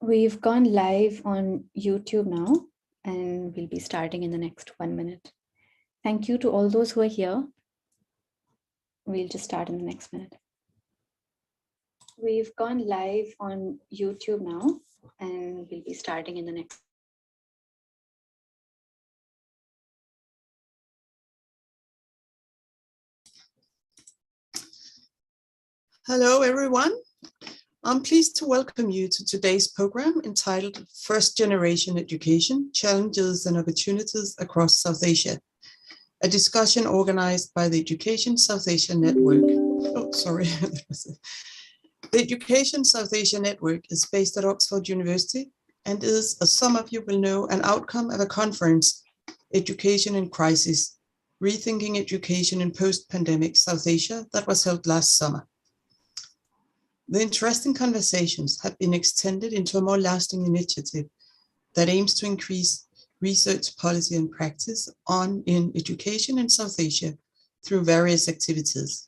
We've gone live on YouTube now, and we'll be starting in the next 1 minute. Thank you to all those who are here. We'll just start in the next minute. We've gone live on YouTube now, and we'll be starting in the next. Hello, everyone. I'm pleased to welcome you to today's program entitled First Generation Education, Challenges and Opportunities Across South Asia, a discussion organized by the Education South Asia Network. Oh, sorry. The Education South Asia Network is based at Oxford University and is, as some of you will know, an outcome of a conference, Education in Crisis, Rethinking Education in Post-Pandemic South Asia, that was held last summer. The interesting conversations have been extended into a more lasting initiative that aims to increase research, policy, and practice in education in South Asia through various activities.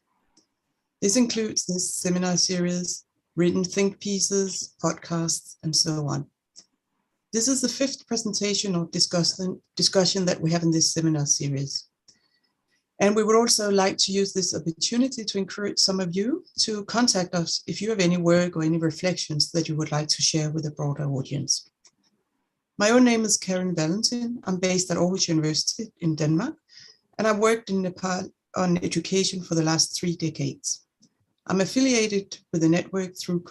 This includes this seminar series, written think pieces, podcasts, and so on. This is the fifth presentation or discussion that we have in this seminar series. And we would also like to use this opportunity to encourage some of you to contact us if you have any work or any reflections that you would like to share with a broader audience. My own name is Karen Valentin. I'm based at Aarhus University in Denmark, and I've worked in Nepal on education for the last 3 decades. I'm affiliated with the network through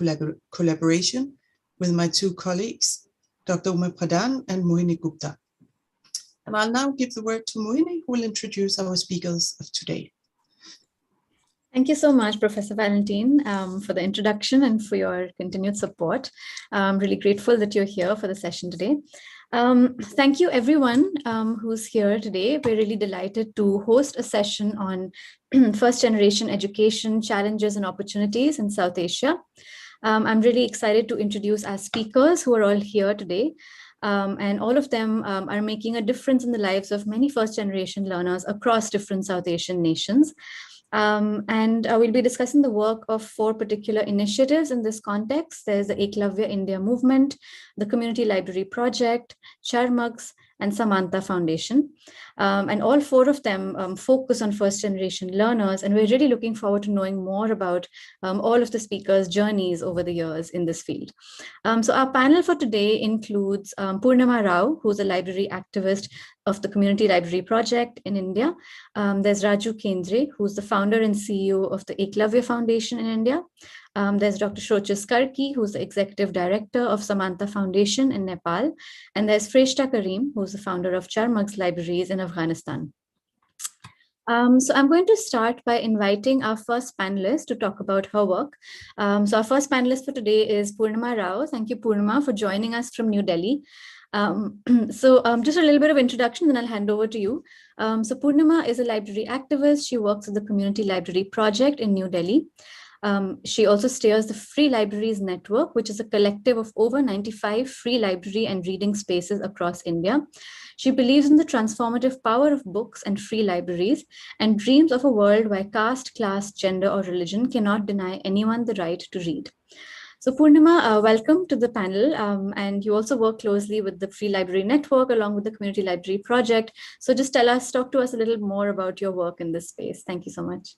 collaboration with my 2 colleagues, Dr. Uma Pradhan and Mohini Gupta. And I'll now give the word to Mohini, who will introduce our speakers of today. Thank you so much, Professor Valentin, for the introduction and for your continued support. I'm really grateful that you're here for the session today. Thank you, everyone who's here today. We're really delighted to host a session on first-generation education, challenges and opportunities in South Asia. I'm really excited to introduce our speakers who are all here today. And all of them are making a difference in the lives of many first-generation learners across different South Asian nations. We'll be discussing the work of 4 particular initiatives in this context. There's the Eklavya India Movement, the Community Library Project, Charmugs, and Samanta Foundation. And all 4 of them focus on first-generation learners, and we're really looking forward to knowing more about all of the speakers' journeys over the years in this field. So our panel for today includes Poornama Rao, who's a library activist of the Community Library Project in India. There's Raju Kane, who's the founder and CEO of the Eklavya Foundation in India. There's Dr. Shoches Kharki, who's the executive director of Samanta Foundation in Nepal. And there's Freshta Karim, who's the founder of Charmugs Libraries in Afghanistan. So I'm going to start by inviting our first panelist to talk about her work. So our first panelist for today is Poornama Rao. Thank you, Poornama, for joining us from New Delhi. Just a little bit of introduction, then I'll hand over to you. So Poornama is a library activist. She works at the Community Library Project in New Delhi. She also steers the Free Libraries Network, which is a collective of over 95 free library and reading spaces across India. She believes in the transformative power of books and free libraries and dreams of a world where caste, class, gender, or religion cannot deny anyone the right to read. So Poornama, welcome to the panel. And you also work closely with the Free Library Network along with the Community Library Project. So just talk to us a little more about your work in this space. Thank you so much.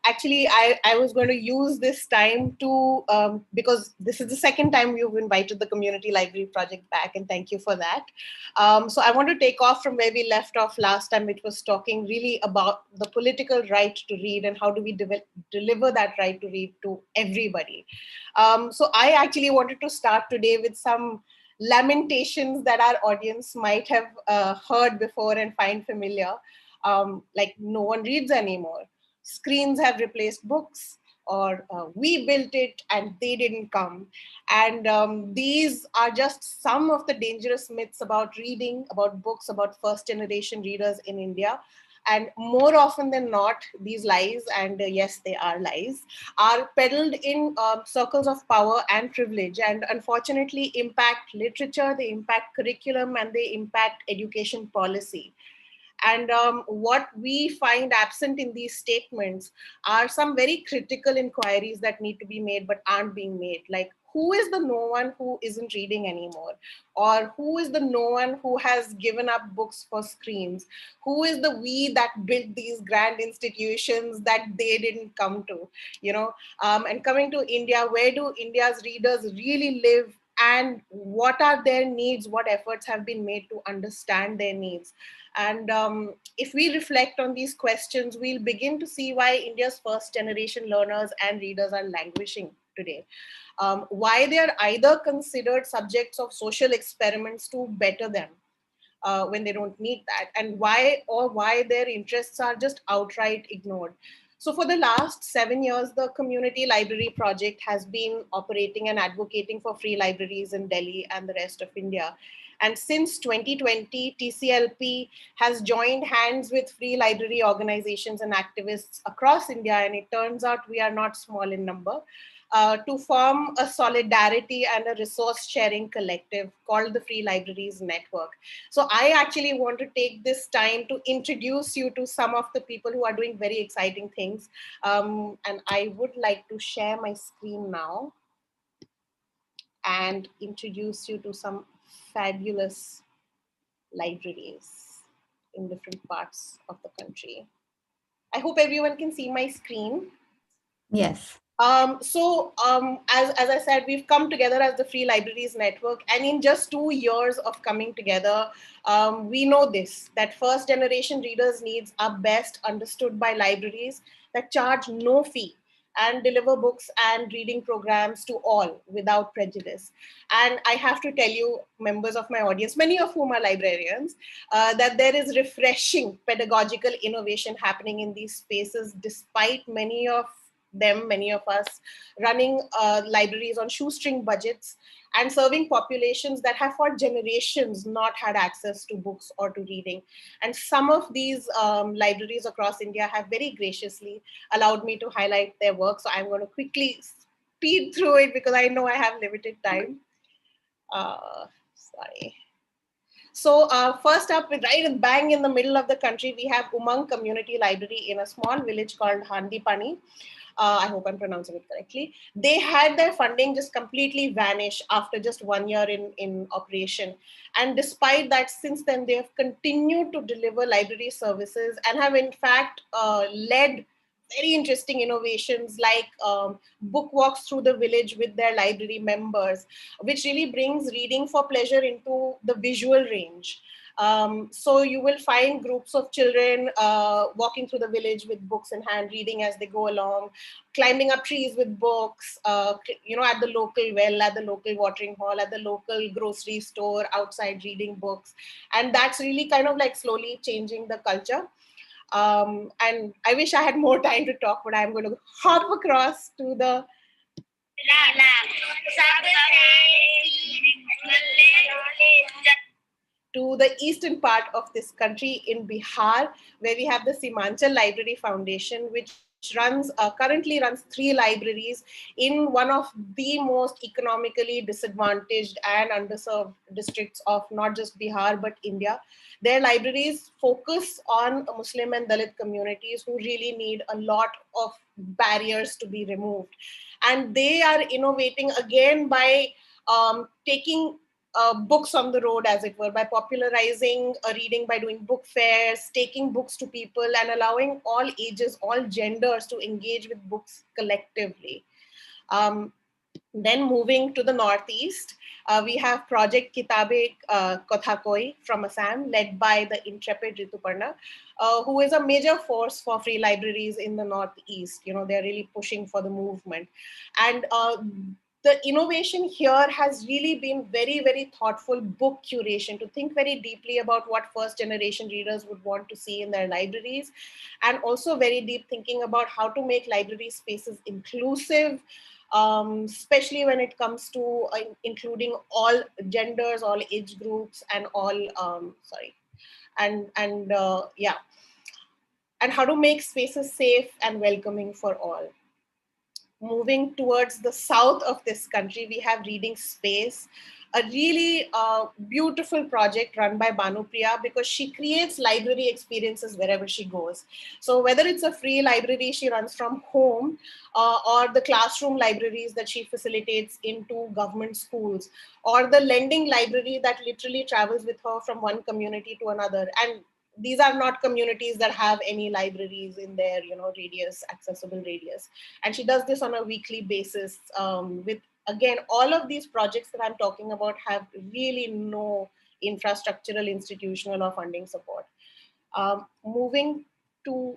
Actually, I was going to use this time to, because this is the second time you've invited the Community Library Project back, and thank you for that. So I want to take off from where we left off last time. It was talking really about the political right to read and how do we deliver that right to read to everybody. So I actually wanted to start today with some lamentations that our audience might have heard before and find familiar, like no one reads anymore. Screens have replaced books, or we built it and they didn't come. And these are just some of the dangerous myths about reading, about books, about first generation readers in India. And more often than not, these lies, and yes, they are lies, are peddled in circles of power and privilege, and unfortunately impact literature, they impact curriculum, and they impact education policy. And what we find absent in these statements are some very critical inquiries that need to be made but aren't being made. Like, who is the no one who isn't reading anymore? Or who is the no one who has given up books for screens? Who is the we that built these grand institutions that they didn't come to, you know? And coming to India, where do India's readers really live? And what are their needs? What efforts have been made to understand their needs? And if we reflect on these questions, we'll begin to see why India's first generation learners and readers are languishing today. Why they are either considered subjects of social experiments to better them when they don't need that, and why their interests are just outright ignored. So for the last 7 years, the Community Library Project has been operating and advocating for free libraries in Delhi and the rest of India. And since 2020, TCLP has joined hands with free library organizations and activists across India, and it turns out we are not small in number, to form a solidarity and a resource sharing collective called the Free Libraries Network. So I actually want to take this time to introduce you to some of the people who are doing very exciting things. And I would like to share my screen now and introduce you to some fabulous libraries in different parts of the country. I hope everyone can see my screen. Yes. As I said, we've come together as the Free Libraries Network, and in just 2 years of coming together, we know this, that first generation readers' needs are best understood by libraries that charge no fee and deliver books and reading programs to all without prejudice. And I have to tell you, members of my audience, many of whom are librarians, that there is refreshing pedagogical innovation happening in these spaces, despite many of us running libraries on shoestring budgets and serving populations that have for generations not had access to books or to reading. And some of these libraries across India have very graciously allowed me to highlight their work. So I'm going to quickly speed through it because I know I have limited time. Sorry. So first up, right bang in the middle of the country, we have Umang Community Library in a small village called Handipani. I hope I'm pronouncing it correctly. They had their funding just completely vanish after just 1 year in operation. And despite that, since then, they have continued to deliver library services and have in fact led very interesting innovations like book walks through the village with their library members, which really brings reading for pleasure into the visual range. So you will find groups of children walking through the village with books in hand, reading as they go along, climbing up trees with books, at the local well, at the local watering hole, at the local grocery store, outside reading books. And that's really kind of like slowly changing the culture. And I wish I had more time to talk, but I'm going to hop across to the eastern part of this country in Bihar, where we have the Simanchal Library Foundation, which currently runs 3 libraries in one of the most economically disadvantaged and underserved districts of not just Bihar, but India. Their libraries focus on Muslim and Dalit communities who really need a lot of barriers to be removed. And they are innovating again by taking books on the road, as it were, by popularizing reading, by doing book fairs, taking books to people, and allowing all ages, all genders to engage with books collectively. Then moving to the northeast, we have Project Kitabe Kothakoi from Assam, led by the intrepid Rituparna, who is a major force for free libraries in the northeast. They're really pushing for the movement. And the innovation here has really been very, very thoughtful book curation, to think very deeply about what first generation readers would want to see in their libraries, and also very deep thinking about how to make library spaces inclusive, especially when it comes to including all genders, all age groups, and all, and how to make spaces safe and welcoming for all. moving towards the south of this country, we have Reading Space, a really beautiful project run by Bhanupriya, because she creates library experiences wherever she goes. So whether it's a free library she runs from home, or the classroom libraries that she facilitates into government schools, or the lending library that literally travels with her from one community to another. And these are not communities that have any libraries in their, radius, accessible radius. And she does this on a weekly basis, with, again, all of these projects that I'm talking about have really no infrastructural, institutional, or funding support. Moving to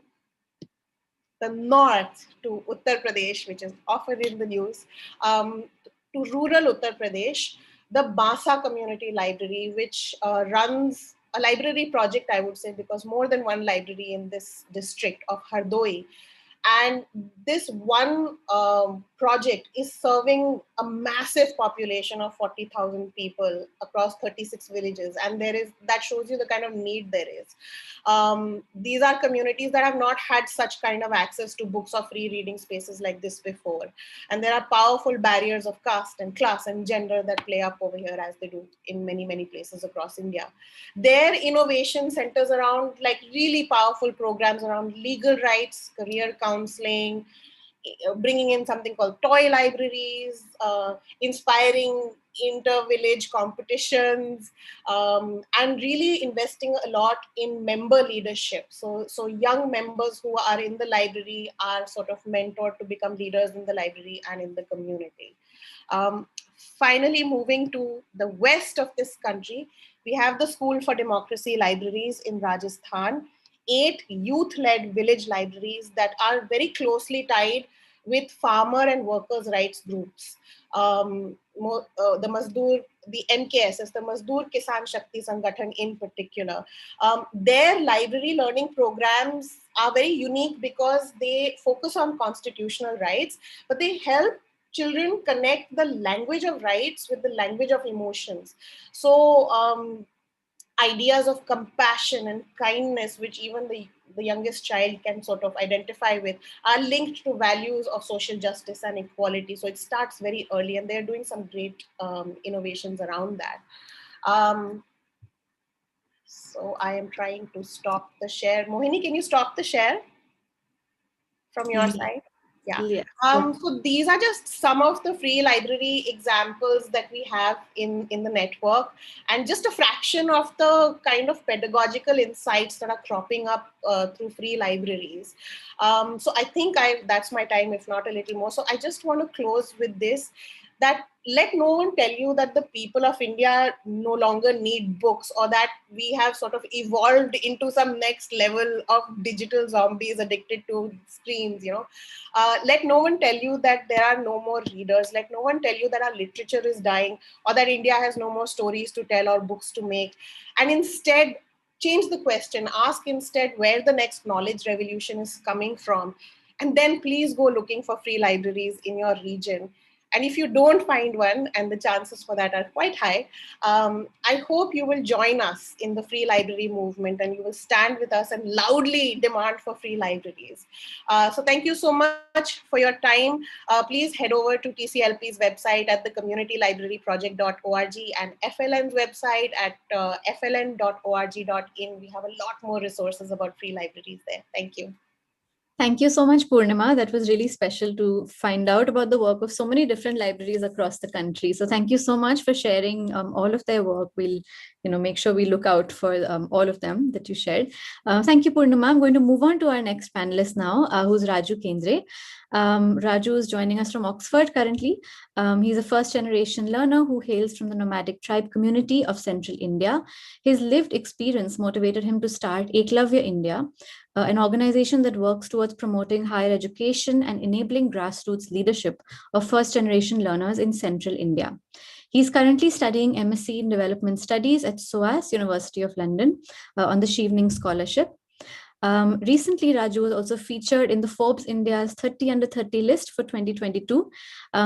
the north, to Uttar Pradesh, which is often in the news, to rural Uttar Pradesh, the Basa Community Library, which runs a library project, I would say, because more than one library in this district of Hardoi. And this one project is serving a massive population of 40,000 people across 36 villages. And that shows you the kind of need there is. These are communities that have not had such kind of access to books or free reading spaces like this before. And there are powerful barriers of caste and class and gender that play up over here, as they do in many, many places across India. Their innovation centers around really powerful programs around legal rights, career counseling, bringing in something called toy libraries, inspiring inter-village competitions, and really investing a lot in member leadership. So young members who are in the library are sort of mentored to become leaders in the library and in the community. Finally, moving to the west of this country, we have the School for Democracy libraries in Rajasthan, 8 youth-led village libraries that are very closely tied with farmer and workers' rights groups. The MKS, the Mazdoor Kisan Shakti Sangathan in particular. Their library learning programs are very unique because they focus on constitutional rights, but they help children connect the language of rights with the language of emotions. So ideas of compassion and kindness, which even the youngest child can sort of identify with, are linked to values of social justice and equality. So it starts very early, and they're doing some great innovations around that. So I am trying to stop the share. Mohini, can you stop the share from your side? Yeah. So these are just some of the free library examples that we have in the network, and just a fraction of the kind of pedagogical insights that are cropping up through free libraries. So I think that's my time, if not a little more. So I just want to close with this, that let no one tell you that the people of India no longer need books, or that we have sort of evolved into some next level of digital zombies addicted to screens, Let no one tell you that there are no more readers. Let no one tell you that our literature is dying, or that India has no more stories to tell or books to make. And instead, change the question. Ask instead where the next knowledge revolution is coming from. And then please go looking for free libraries in your region. And if you don't find one, and the chances for that are quite high, I hope you will join us in the free library movement, and you will stand with us and loudly demand for free libraries. So thank you so much for your time. Please head over to TCLP's website at the communitylibraryproject.org and FLN's website at fln.org.in. We have a lot more resources about free libraries there. Thank you. Thank you so much, Poornama. That was really special to find out about the work of so many different libraries across the country. So thank you so much for sharing all of their work. We'll make sure we look out for all of them that you shared. Thank you, Poornama. I'm going to move on to our next panelist now, who's Raju Kane. Raju is joining us from Oxford currently. He's a first-generation learner who hails from the nomadic tribe community of central India. His lived experience motivated him to start Eklavya India, an organization that works towards promoting higher education and enabling grassroots leadership of first-generation learners in central India. He's currently studying MSc in Development Studies at SOAS, University of London, on the Chevening Scholarship. Recently, Raju was also featured in the Forbes India's 30 under 30 list for 2022.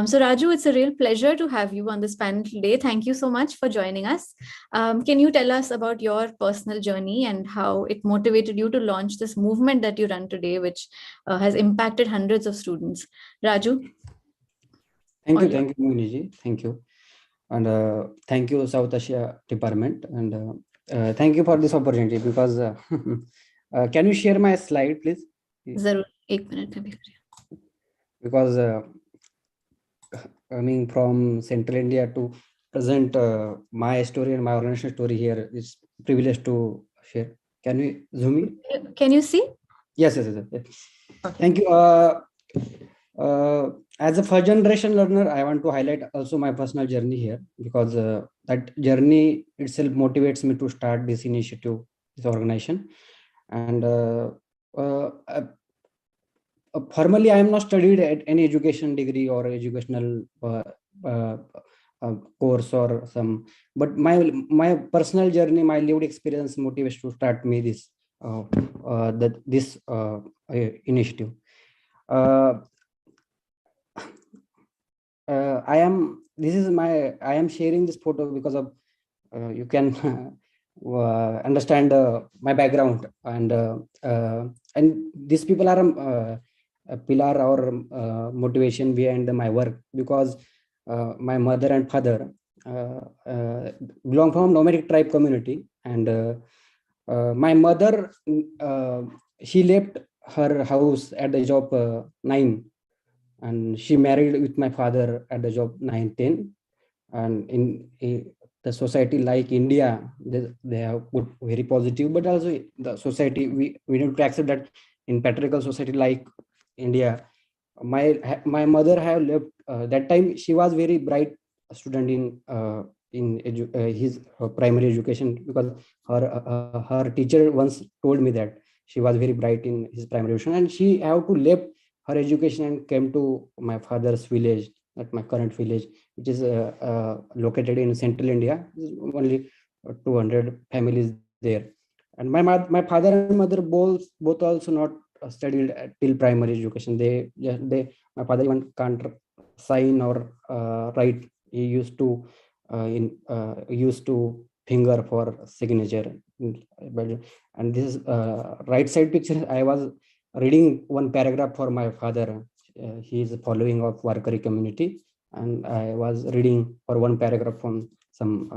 So Raju, it's a real pleasure to have you on this panel today. Thank you so much for joining us. Can you tell us about your personal journey and how it motivated you to launch this movement that you run today, which has impacted hundreds of students? Raju? Thank you, Mohiniji. Thank you. And thank you, South Asia Department. And thank you for this opportunity because can you share my slide, please? Zarur, 1 minute. Because coming from Central India to present my story and my organization story here, it's privilege to share. Can we zoom in? Can you see? Yes. Thank you. As a first generation learner, I want to highlight also my personal journey here because that journey itself motivates me to start this initiative, this organization. And formally, I am not studied at any education degree or educational course or some, but my personal journey, my lived experience motivates to start me this initiative. I am sharing this photo because of you can understand my background, and these people are a pillar or motivation behind my work because my mother and father belong from nomadic tribe community, and my mother she left her house at the age of 9, and she married with my father at the age of 9-10. And in the society like India, they have good, very positive, but also the society we need to accept that in patriarchal society like India, my mother have left that time. She was very bright student in his primary education because her teacher once told me that she was very bright in his primary education, and she have to left her education and came to my father's village, at my current village, which is located in central India. Only 200 families there, and my father and mother both also not studied till primary education. My father even can't sign or write. He used to finger for signature. And this right side picture, I was reading one paragraph for my father. He is following of Warkari community, and I was reading for one paragraph from some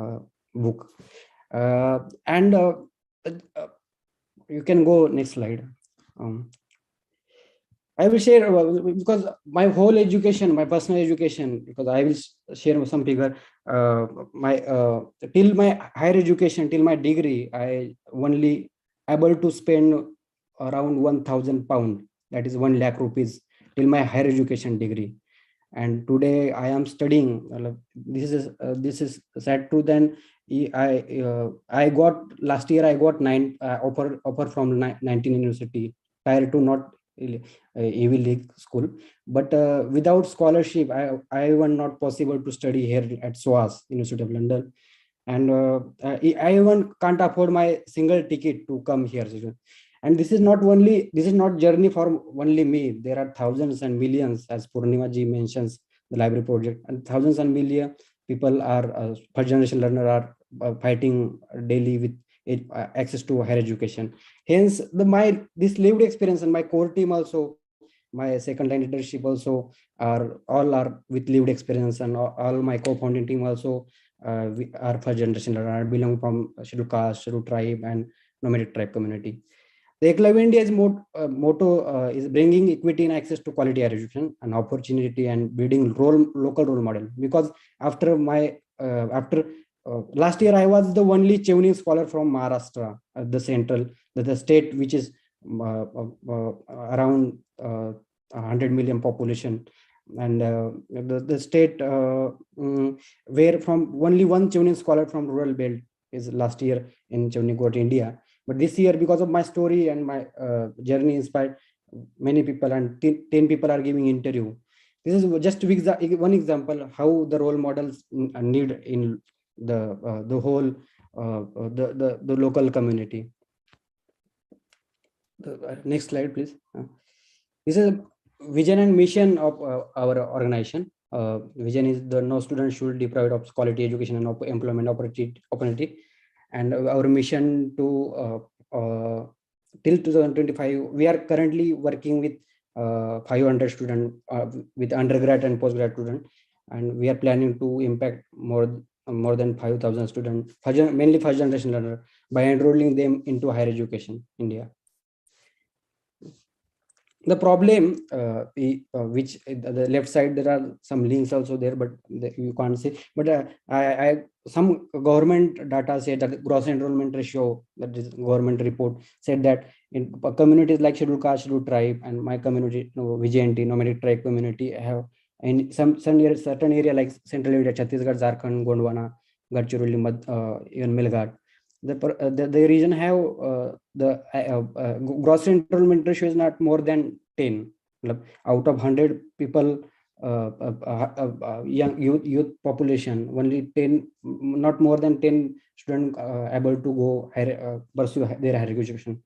book. And you can go next slide. I will share because my whole education, my personal education, because I will share some figure. Till my higher education, till my degree, I only able to spend around 1,000 pound, that is 1 lakh rupees, till my higher education degree. And today I am studying. This is sad truth. Then I got last year I got 9 offer from 19 university, tier 2, not Ivy League school, but without scholarship I was not possible to study here at SOAS, University of London. And I even can't afford my single ticket to come here. And this is not journey for only me. There are thousands and millions, as Poornama ji mentions, the library project, and thousands and million people are first generation learner are fighting daily with access to higher education. Hence this lived experience, and my core team also, my second line leadership also all are with lived experience, and all my co-founding team also we are first generation learner, belong from scheduled caste, scheduled tribe, and nomadic tribe community. The Eclave India's motto is bringing equity and access to quality education and opportunity, and building local role model. Because after last year, I was the only Chevening scholar from Maharashtra, the state which is around 100 million population, and the state where from only one Chevening scholar from rural belt is last year in Chevening got India. But this year, because of my story and my journey, inspired many people, and 10 people are giving interview. This is just one example how the role models need in the whole the local community. Next slide, please. This is vision and mission of our organization. Vision is the no student should deprived of quality education and employment opportunity. And our mission to till 2025, we are currently working with 500 students with undergrad and postgrad students, and we are planning to impact more than 5,000 students, mainly first generation learner, by enrolling them into higher education in India. The problem, which the left side, there are some links also there, but you can't see. But some government data said the gross enrollment ratio, that is government report, said that in communities like scheduled caste, scheduled tribe, and my community, VJNT, nomadic tribe community, have in some certain area like central area, Chhattisgarh, Jharkhand, Gondwana, Gadchiroli, even Melghat. The region have the gross enrollment ratio is not more than 10. Out of 100 people, young youth population, only 10, not more than 10 students able to go pursue their higher education.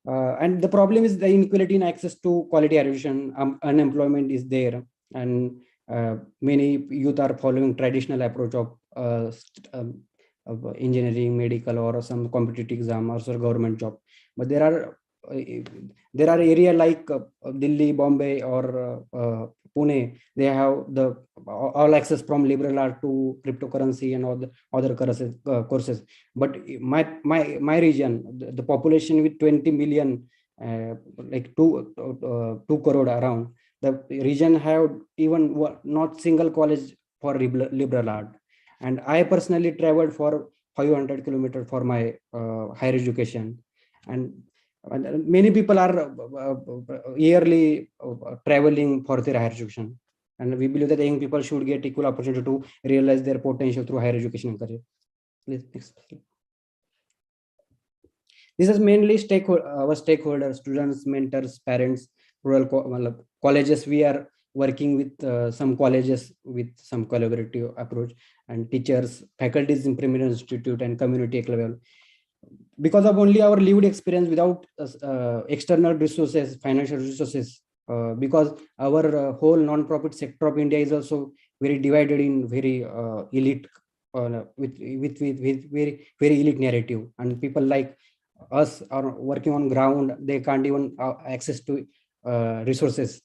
And the problem is the inequality in access to quality education. Unemployment is there, and many youth are following traditional approach of engineering, medical, or some competitive exam or some government job. But there are area like Delhi, Bombay, or Pune. They have the all access from liberal art to cryptocurrency and all the other courses. But my region, the population with 20 million, like 2 crore around, the region have even not single college for liberal art. And I personally traveled for 500 kilometers for my higher education, and many people are yearly traveling for their higher education. And we believe that young people should get equal opportunity to realize their potential through higher education and career. Please, next. This is mainly our stakeholders, students, mentors, parents, rural colleges. We are working with some colleges with some collaborative approach, and teachers, faculties in primary institute and community level. Because of only our lived experience, without external resources, financial resources, because our whole non-profit sector of India is also very divided in very elite, with very elite narrative, and people like us are working on ground. They can't even access to resources.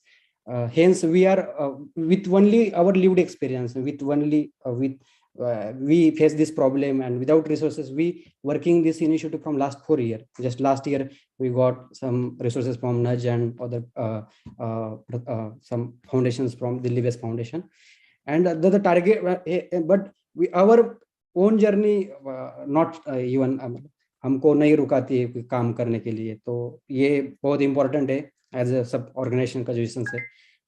Hence, we are with only our lived experience, with only we face this problem, and without resources, we working this initiative from last 4 years. Just last year, we got some resources from Nudge and other some foundations from the Libes Foundation, and the target. But our own journey not even हमको नहीं रुकाती है काम करने के लिए, तो ये बहुत important है as a sub organization का जो vision है.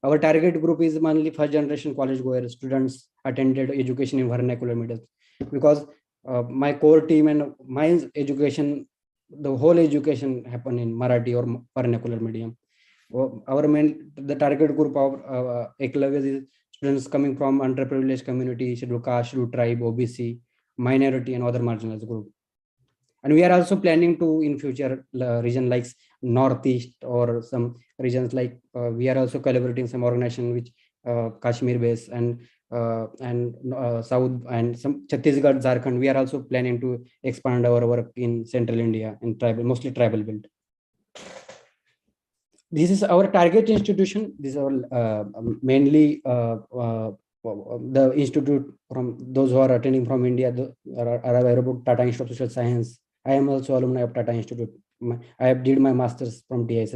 Our target group is mainly first generation college goer students attended education in vernacular medium, because my core team and my education, the whole education happen in Marathi or vernacular medium. Our the target group of Eklavya is students coming from underprivileged community, scheduled caste, scheduled tribe, OBC, minority, and other marginalized group. And we are also planning to in future region like Northeast or some regions like we are also collaborating some organization which Kashmir base and South and some Chhattisgarh, Jharkhand. We are also planning to expand our work in Central India in tribal, mostly tribal belt. This is our target institution. This is our mainly the institute from those who are attending from India are aware about Tata Institute of Social Science. I am also alumni of Tata Institute. I have did my masters from TISS.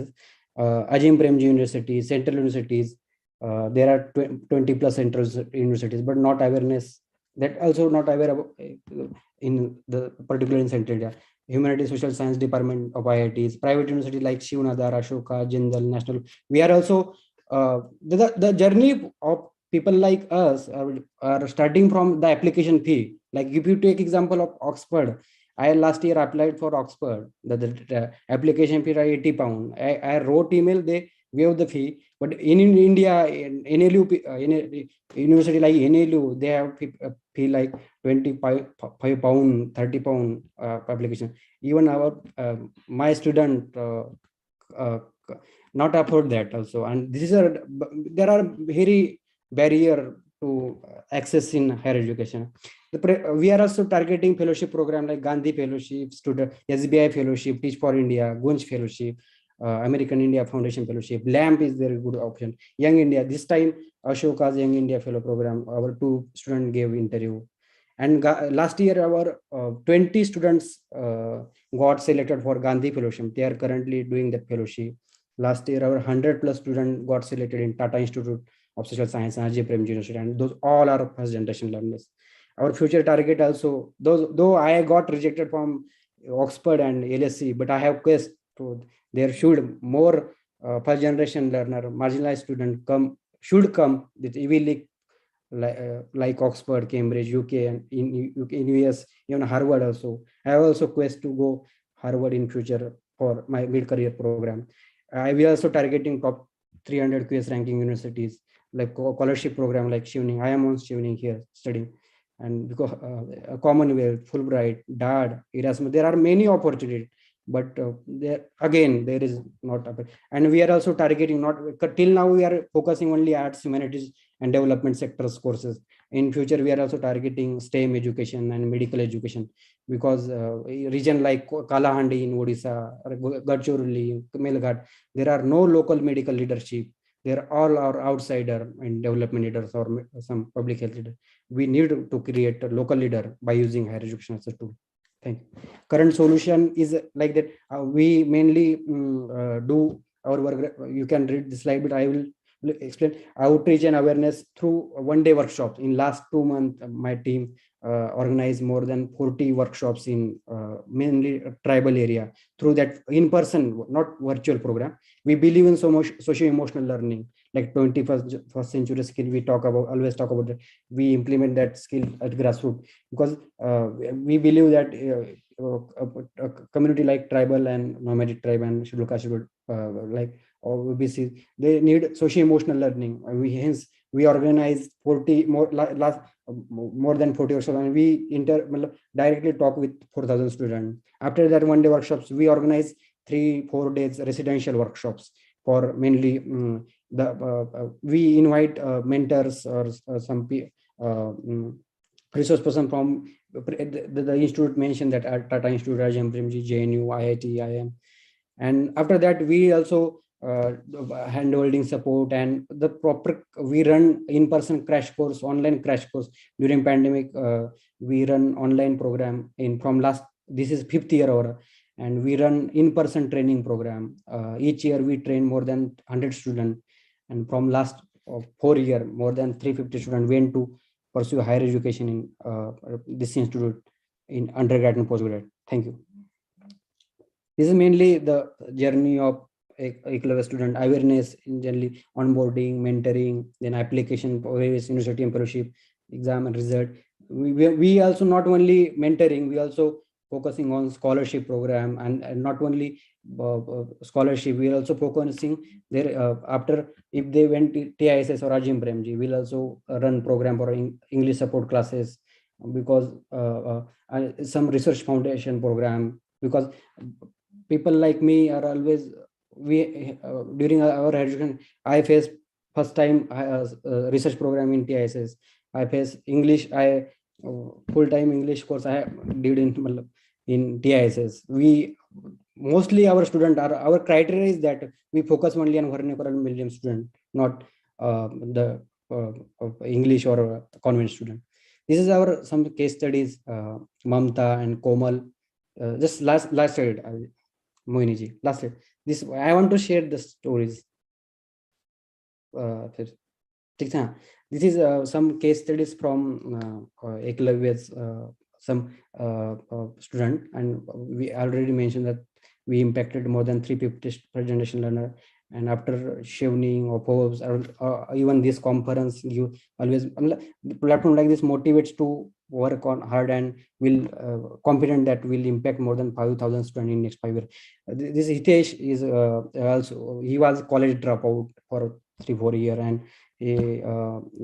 Ajim Premji University, Central Universities. There are 20 plus central universities, but not awareness. That also not aware about in the particular in Central India. Humanities Social Science Department of IITs, private universities like Shivnadar, Ashoka, Jindal, National. We are also the journey of people like us are starting from the application fee. Like if you take example of Oxford, I last year applied for Oxford. The application fee are 80 pounds. I wrote email, they waive the fee. But in India, in NLU, in university like NLU, they have fee like 25 pound, 30 pound application. Even our my student not afford that also. And this is there are very barrier to access in higher education. We are also targeting fellowship program like Gandhi Fellowship, student SBI Fellowship, Teach for India, Gunj Fellowship, American India Foundation Fellowship. LAMP is very good option. Young India, this time Ashoka's Young India Fellow Program, our 2 students gave interview. And last year our 20 students got selected for Gandhi Fellowship. They are currently doing that fellowship. Last year our 100+ students got selected in Tata Institute of Social Science and Raju Kane University, and those all are first generation learners. Our future target also, though I got rejected from Oxford and LSE, but I have quest to there should more first generation learner, marginalized student should come with Ivy League like Oxford, Cambridge, UK, and in US, even Harvard also. I have also quest to go Harvard in future for my mid-career program. I will also targeting top 300 QS ranking universities like scholarship program like Shivning. I am on Shivning here studying, and because Commonwealth, Fulbright, DAD, Erasmus, there are many opportunities. But there is not, and we are also targeting not till now we are focusing only arts, humanities, and development sectors courses. In future, we are also targeting STEM education and medical education, because region like Kalahandi in Odisha, Gadchiroli, Melghat, there are no local medical leadership. They're all our outsider and development leaders or some public health leader. We need to create a local leader by using higher education as a tool. Thank you. Current solution is like that. We mainly do our work. You can read the slide, but I will explain outreach and awareness through one-day workshops. In last 2 months, my team organized more than 40 workshops in mainly tribal area through that in-person, not virtual program. We believe in so much socio-emotional learning, like 21st century skill. We always talk about that. We implement that skill at grassroots, because we believe that a community like tribal and nomadic tribe and scheduled caste like OBC, they need socio-emotional learning. Hence we organize 40 more than 40 or so, and we directly talk with 4,000 students. After that one-day workshops, we organize 3-4 days residential workshops for mainly we invite mentors or some resource person from the institute mentioned that at Tata Institute, Rajam Premji, JNU, IIT, IIM. And after that, we also hand-holding support and the proper, we run in-person crash course, online crash course. During pandemic, we run online program this is 5th year over, and we run in-person training program. Each year we train more than 100 students, and from last 4 year, more than 350 students went to pursue higher education in this institute in undergrad and postgrad. Thank you. This is mainly the journey of a clever student: awareness in generally, onboarding, mentoring, then application for various university and fellowship, exam and result. We also not only mentoring, we also focusing on scholarship program, and not only scholarship, we are also focusing there after if they went to TISS or Rajim Premji, we'll also run program for English support classes, because some research foundation program, because people like me are always during our education, I faced first time research program in TISS. I faced English, full-time English course I did in TISS. We mostly our criteria is that we focus only on vernacular medium student, not the English or convent student. This is our some case studies, Mamta and Komal. Just last slide, Mohini ji, last slide. This I want to share the stories. This is some case studies from Eklavya's some student, and we already mentioned that we impacted more than 350 first generation learner. And after Shivning or Forbes or even this conference, you always platform like this motivates to work on hard, and will confident that will impact more than 5,000 students in next 5 years. This Hitesh is also, he was college dropout for 3-4 years, and he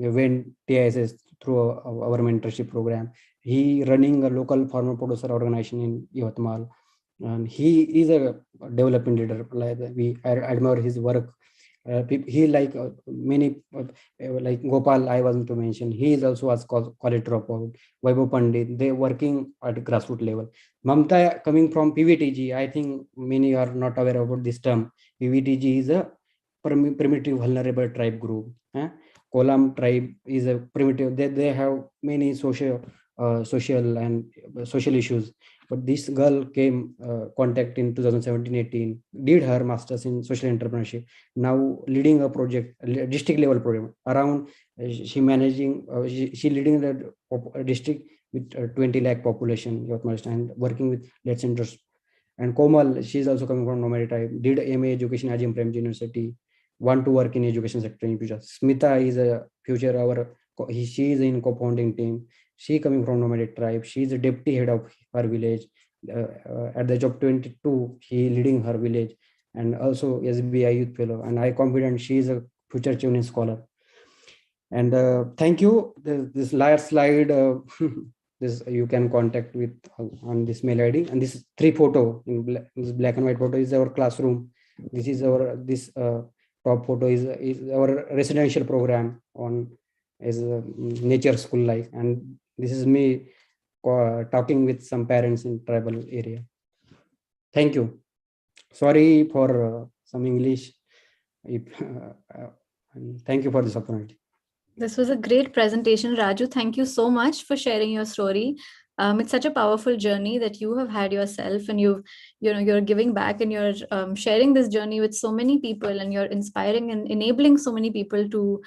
went TISS through our mentorship program. He running a local farmer producer organization in Yavatmal, and he is a development leader. Like I admire his work. He like many like Gopal, I wasn't to mention. He is also was college dropout. Vaibhav Pandit, they working at grassroots level. Mamta coming from PVTG, I think many are not aware about this term. PVTG is a primitive vulnerable tribe group. Kolam tribe is a primitive. They have many social and social issues. But this girl came contact in 2017-18, did her masters in social entrepreneurship. Now leading a project, a district level program around. She managing. She leading the district with 20 lakh population, and working with lead centers. And Komal, she is also coming from nomadic tribe. Did MA education at Premji University. Want to work in education sector in future. Smita is a future she is in co-founding team. She coming from nomadic tribe. She is the deputy head of her village. At the age of 22, she leading her village, and also SBI Youth Fellow. And I confident she is a future Chinese scholar. And thank you. This last slide, this you can contact with on this mail ID. And this 3 photo in this black and white photo is our classroom. This is our top photo is our residential program on is nature school life, and this is me talking with some parents in tribal area. Thank you. Sorry for some English. Thank you for this opportunity. This was a great presentation, Raju. Thank you so much for sharing your story. It's such a powerful journey that you have had yourself, and you're giving back, and you're sharing this journey with so many people, and you're inspiring and enabling so many people to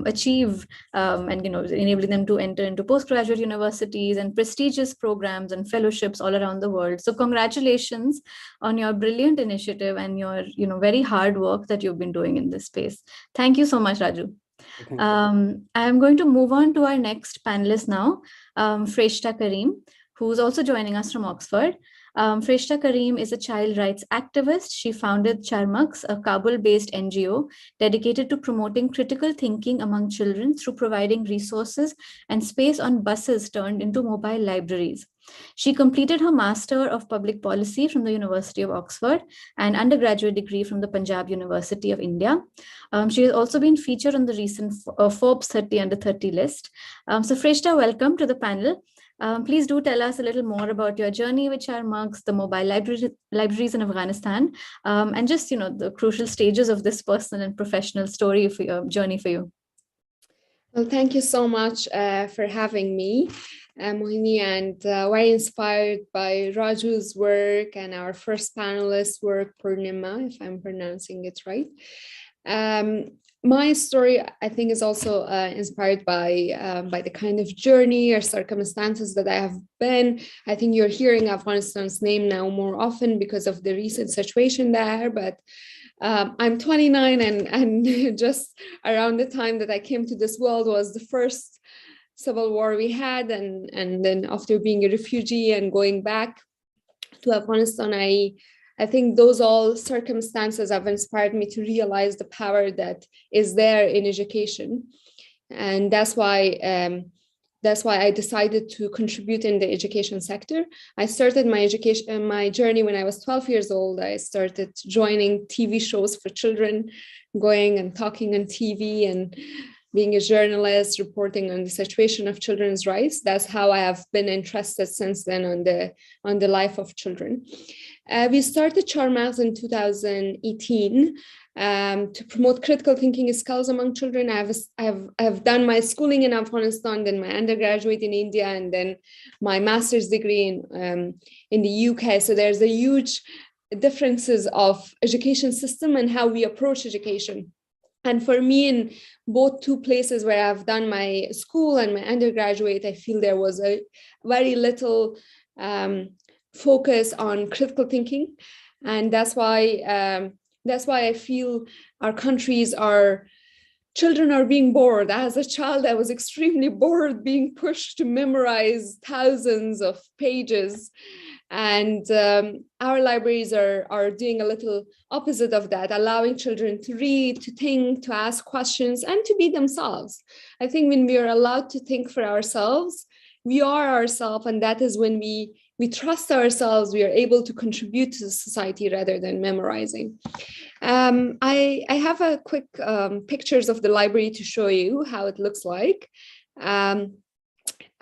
achieve and enabling them to enter into postgraduate universities and prestigious programs and fellowships all around the world. So congratulations on your brilliant initiative and your very hard work that you've been doing in this space. Thank you so much, Raju. I'm going to move on to our next panelist now, Freshta Karim, who's also joining us from Oxford. Freshta Karim is a child rights activist. She founded Charmaks, a Kabul-based NGO dedicated to promoting critical thinking among children through providing resources and space on buses turned into mobile libraries. She completed her Master of Public Policy from the University of Oxford and undergraduate degree from the Punjab University of India. She has also been featured on the recent Forbes 30 Under 30 list. So Freshta, welcome to the panel. Please do tell us a little more about your journey with Charmaks, the mobile libraries in Afghanistan, and just the crucial stages of this personal and professional story for your journey for you. Well, thank you so much for having me, Mohini, and very inspired by Raju's work and our first panelist's work, Poornama, if I'm pronouncing it right. My story, I think, is also inspired by the kind of journey or circumstances that I have been. I think you're hearing Afghanistan's name now more often because of the recent situation there, but I'm 29 and just around the time that I came to this world was the first civil war we had. And then after being a refugee and going back to Afghanistan, I think those all circumstances have inspired me to realize the power that is there in education. And that's why I decided to contribute in the education sector. I started my journey when I was 12 years old. I started joining TV shows for children, going and talking on TV and being a journalist, reporting on the situation of children's rights. That's how I have been interested since then on the life of children. We started Charmaks in 2018 to promote critical thinking skills among children. I have done my schooling in Afghanistan, then my undergraduate in India, and then my master's degree in the UK. So there's a huge differences of education system and how we approach education. And for me, in both two places where I've done my school and my undergraduate, I feel there was a very little focus on critical thinking, and that's why I feel our countries are children are being bored. As a child, I was extremely bored being pushed to memorize thousands of pages. And our libraries are doing a little opposite of that, allowing children to read, to think, to ask questions, and to be themselves. I think when we are allowed to think for ourselves, we are ourselves, and that is when we trust ourselves, we are able to contribute to society rather than memorizing. I have a quick pictures of the library to show you how it looks like.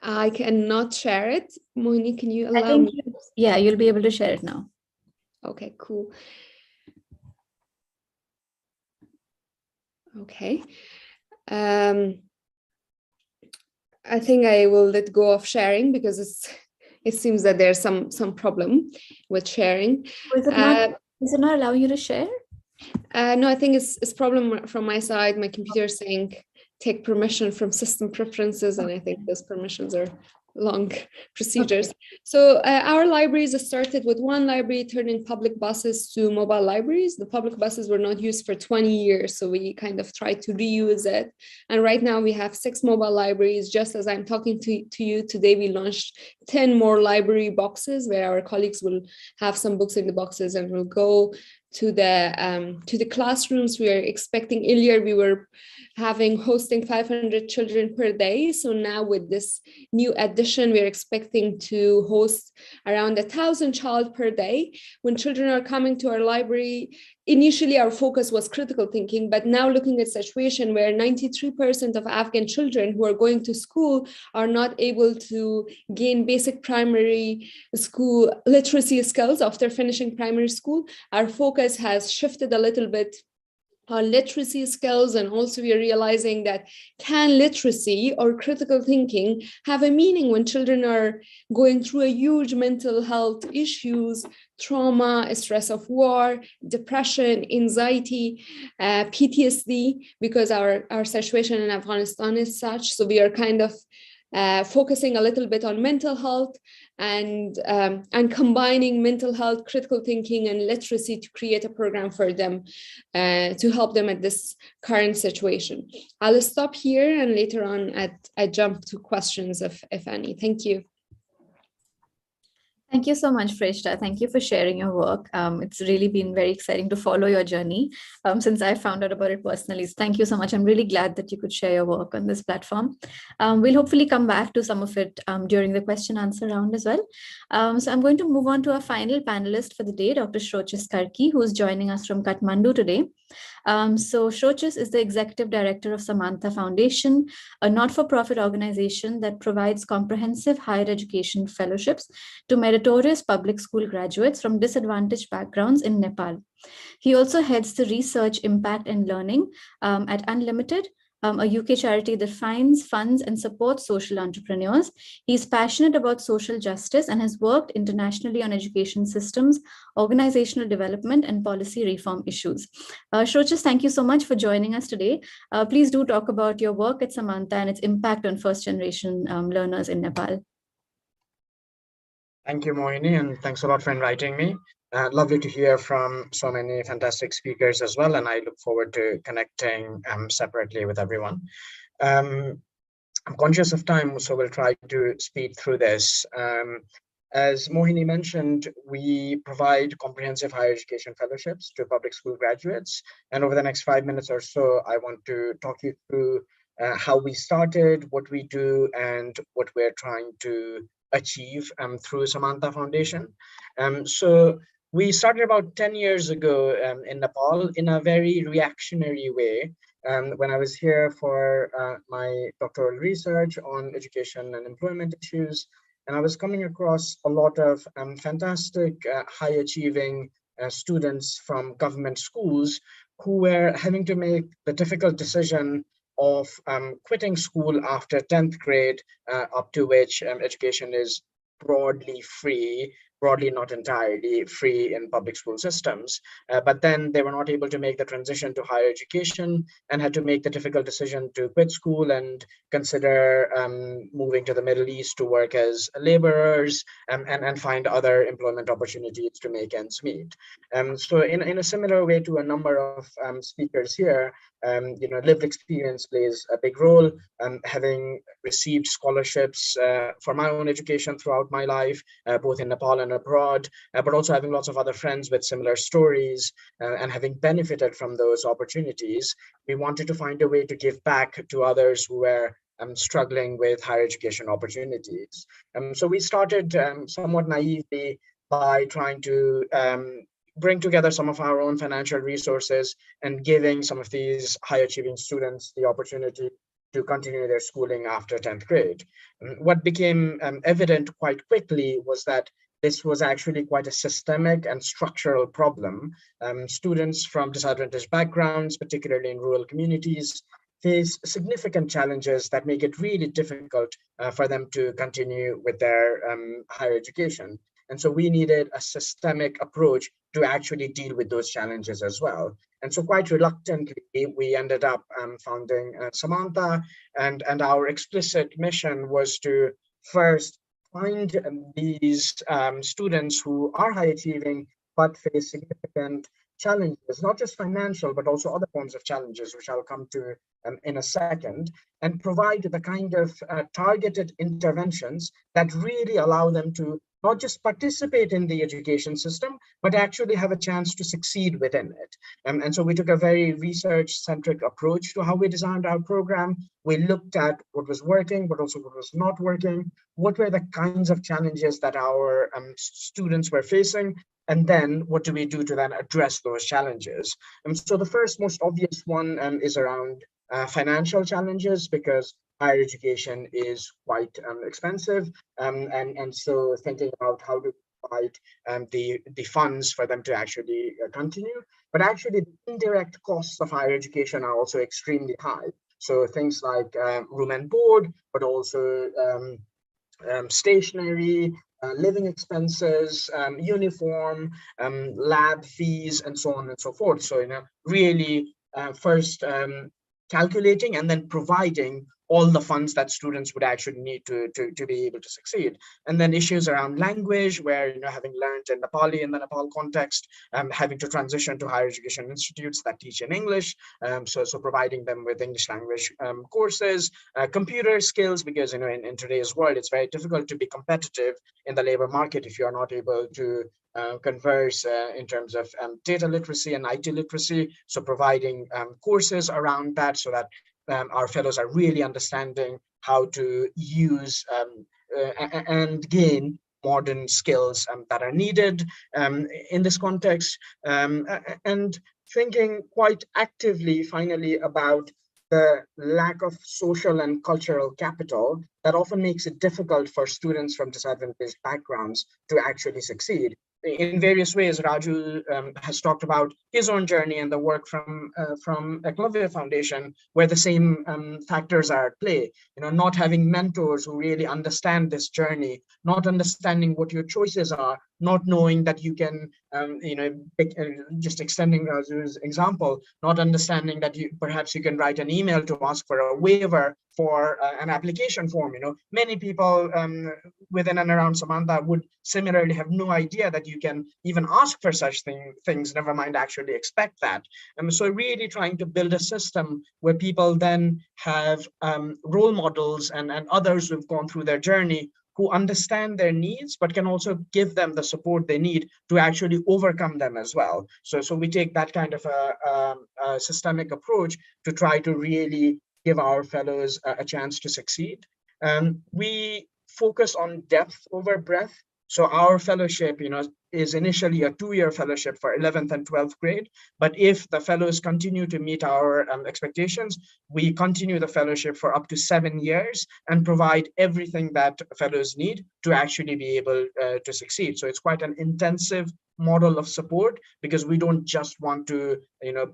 I cannot share it. Mohini, can you allow me? Yeah, you'll be able to share it now. Okay, cool. Okay. I think I will let go of sharing because it seems that there's some problem with sharing. Is it not allowing you to share? No, I think it's problem from my side. My computer is saying take permission from system preferences, and I think those permissions are long procedures. Okay. So our libraries started with one library turning public buses to mobile libraries. The public buses were not used for 20 years, so we kind of tried to reuse it. And right now we have 6 mobile libraries. Just as I'm talking to you today, we launched 10 more library boxes where our colleagues will have some books in the boxes and will go to the classrooms. We are expecting, earlier we were hosting 500 children per day. So now with this new addition, we're expecting to host around 1,000 child per day. When children are coming to our library, initially our focus was critical thinking, but now looking at a situation where 93% of Afghan children who are going to school are not able to gain basic primary school literacy skills after finishing primary school, our focus has shifted a little bit on literacy skills. And also we are realizing that can literacy or critical thinking have a meaning when children are going through a huge mental health issues, trauma, stress of war, depression, anxiety, PTSD, because our situation in Afghanistan is such. So we are kind of focusing a little bit on mental health and combining mental health, critical thinking, and literacy to create a program for them to help them at this current situation. I'll stop here and later on I jump to questions if any. Thank you. Thank you so much, Freshta. Thank you for sharing your work. It's really been very exciting to follow your journey since I found out about it personally. So thank you so much. I'm really glad that you could share your work on this platform. We'll hopefully come back to some of it during the question answer round as well. So I'm going to move on to our final panelist for the day, Dr. Shoches Kharki, who is joining us from Kathmandu today. So Shoches is the executive director of Samantha Foundation, a not-for-profit organization that provides comprehensive higher education fellowships to meritorious public school graduates from disadvantaged backgrounds in Nepal. He also heads the research, impact, and learning at Unlimited, a UK charity that finds, funds, and supports social entrepreneurs. He's passionate about social justice and has worked internationally on education systems, organizational development, and policy reform issues. Shoches, thank you so much for joining us today. Please do talk about your work at Samantha and its impact on first-generation learners in Nepal. Thank you, Mohini, and thanks a lot for inviting me. Lovely to hear from so many fantastic speakers as well, and I look forward to connecting separately with everyone. I'm conscious of time, so we'll try to speed through this. As Mohini mentioned, we provide comprehensive higher education fellowships to public school graduates, and over the next 5 minutes or so, I want to talk you through how we started, what we do, and what we're trying to achieve through Samantha Foundation. So we started about 10 years ago in Nepal in a very reactionary way. When I was here for my doctoral research on education and employment issues, and I was coming across a lot of fantastic high achieving students from government schools who were having to make the difficult decision of quitting school after 10th grade, up to which education is broadly free, broadly not entirely free in public school systems. But then they were not able to make the transition to higher education and had to make the difficult decision to quit school and consider moving to the Middle East to work as laborers and find other employment opportunities to make ends meet. So in a similar way to a number of speakers here, lived experience plays a big role. Having received scholarships for my own education throughout my life, both in Nepal and abroad, but also having lots of other friends with similar stories and having benefited from those opportunities, we wanted to find a way to give back to others who were struggling with higher education opportunities. So we started somewhat naively by trying to bring together some of our own financial resources and giving some of these high achieving students the opportunity to continue their schooling after 10th grade. What became evident quite quickly was that this was actually quite a systemic and structural problem. Students from disadvantaged backgrounds, particularly in rural communities, face significant challenges that make it really difficult for them to continue with their higher education. And so we needed a systemic approach to actually deal with those challenges as well. And so quite reluctantly, we ended up founding Samantha, and our explicit mission was to first find these students who are high achieving but face significant challenges, not just financial, but also other forms of challenges, which I'll come to in a second, and provide the kind of targeted interventions that really allow them to not just participate in the education system, but actually have a chance to succeed within it. And so we took a very research-centric approach to how we designed our program. We looked at what was working, but also what was not working. What were the kinds of challenges that our students were facing? And then what do we do to then address those challenges? So the first most obvious one is around financial challenges, because higher education is quite expensive. And so thinking about how to provide the funds for them to actually continue. But actually the indirect costs of higher education are also extremely high. So things like room and board, but also stationery, living expenses, uniform, lab fees, and so on and so forth. So, really first calculating and then providing all the funds that students would actually need to be able to succeed. And then issues around language, where, having learned in Nepali in the Nepal context, having to transition to higher education institutes that teach in English. So providing them with English language courses, computer skills, because, in today's world, it's very difficult to be competitive in the labor market if you're not able to converse in terms of data literacy and IT literacy. So providing courses around that so that our fellows are really understanding how to use and gain modern skills that are needed in this context, and thinking quite actively, finally, about the lack of social and cultural capital that often makes it difficult for students from disadvantaged backgrounds to actually succeed. In various ways, Raju has talked about his own journey and the work from Eklavya Foundation, where the same factors are at play. Not having mentors who really understand this journey, not understanding what your choices are, not knowing that you can, just extending Raju's example, not understanding that perhaps you can write an email to ask for a waiver for an application form. Many people within and around Samantha would similarly have no idea that you can even ask for such things, never mind actually expect that. So really trying to build a system where people then have role models and others who've gone through their journey, who understand their needs, but can also give them the support they need to actually overcome them as well. So we take that kind of a systemic approach to try to really give our fellows a chance to succeed. We focus on depth over breadth. So our fellowship, is initially a 2-year fellowship for 11th and 12th grade. But if the fellows continue to meet our expectations, we continue the fellowship for up to 7 years and provide everything that fellows need to actually be able to succeed. So it's quite an intensive model of support, because we don't just want to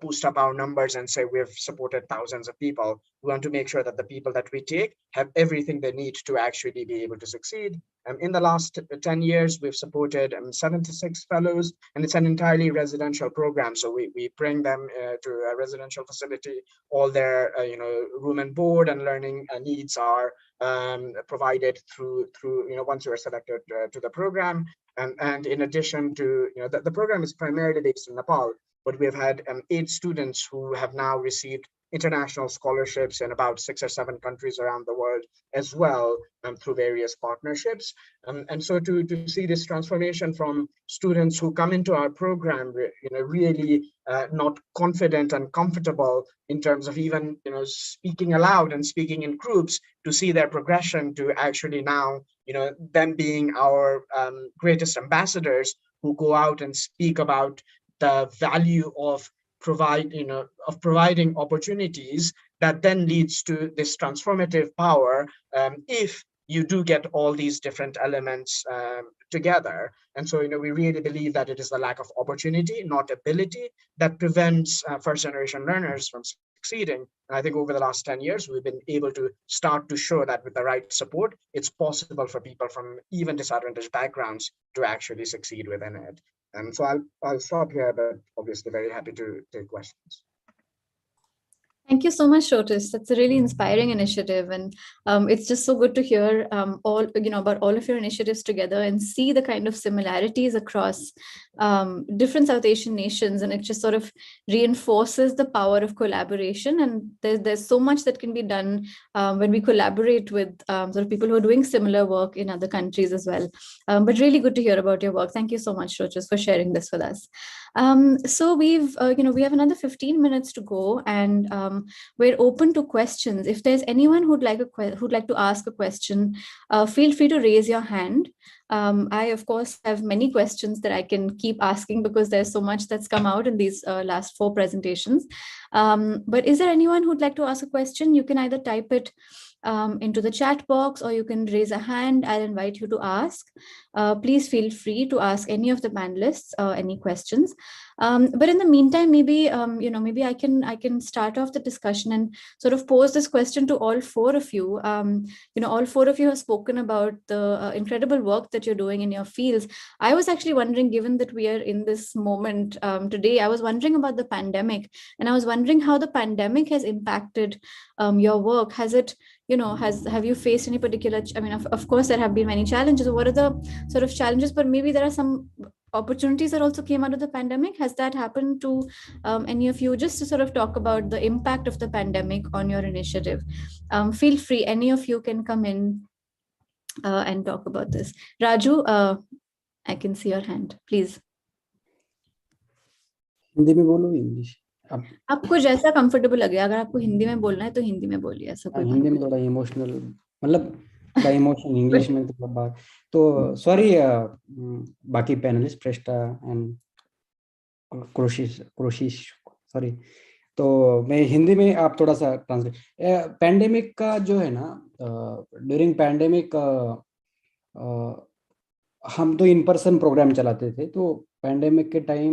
boost up our numbers and say we've supported thousands of people. We want to make sure that the people that we take have everything they need to actually be able to succeed. In the last 10 years, we've supported 76 fellows, and it's an entirely residential program. So we bring them to a residential facility. All their room and board and learning needs are provided through once you are selected to the program. And in addition to the program is primarily based in Nepal, but we've had 8 students who have now received international scholarships in about 6 or 7 countries around the world as well, through various partnerships. And so to see this transformation from students who come into our program, really not confident and comfortable in terms of even speaking aloud and speaking in groups, to see their progression to actually now them being our greatest ambassadors who go out and speak about the value of providing opportunities that then leads to this transformative power, if you do get all these different elements together. And so we really believe that it is the lack of opportunity, not ability, that prevents first generation learners from succeeding. And I think over the last 10 years, we've been able to start to show that with the right support, it's possible for people from even disadvantaged backgrounds to actually succeed within it. And so I'll stop here, but obviously very happy to take questions. Thank you so much, Shoches. That's a really inspiring initiative, and it's just so good to hear all about all of your initiatives together and see the kind of similarities across different South Asian nations, and it just sort of reinforces the power of collaboration. And there's so much that can be done when we collaborate with sort of people who are doing similar work in other countries as well. But really good to hear about your work. Thank you so much, Shoches, for sharing this with us. So we have another 15 minutes to go, and we're open to questions. If there's anyone who'd like to ask a question, feel free to raise your hand. I, of course, have many questions that I can keep asking because there's so much that's come out in these last 4 presentations. But is there anyone who'd like to ask a question? You can either type it into the chat box, or you can raise a hand. I'll invite you to ask. Please feel free to ask any of the panelists any questions. But in the meantime, maybe maybe I can start off the discussion and sort of pose this question to all 4 of you. All 4 of you have spoken about the incredible work that you're doing in your fields. I was actually wondering, given that we are in this moment today, I was wondering about the pandemic, and I was wondering how the pandemic has impacted your work. Has it, have you faced any particular, of course, there have been many challenges. What are the sort of challenges, but maybe there are some opportunities that also came out of the pandemic? Has that happened to any of you? Just to sort of talk about the impact of the pandemic on your initiative. Feel free, any of you can come in and talk about this. Raju, I can see your hand, please. Hindi में बोलो, English आपको जैसा comfortable लगे. अगर आपको हिंदी में बोलना है तो हिंदी में बोलिए. ऐसा कोई हिंदी में थोड़ा इमोशनल, मतलब by emotion, English में तो बात. तो sorry, बाकी पैनलिस्ट प्रेस्टा एंड कोशिश sorry. तो मैं हिंदी में आप थोड़ा सा ट्रांसलेट. पैंडेमिक का जो है ना, ड्यूरिंग पैंडेमिक हम तो इन पर्सन प्रोग्राम चलाते थे. तो पैंडेमिक के टाइम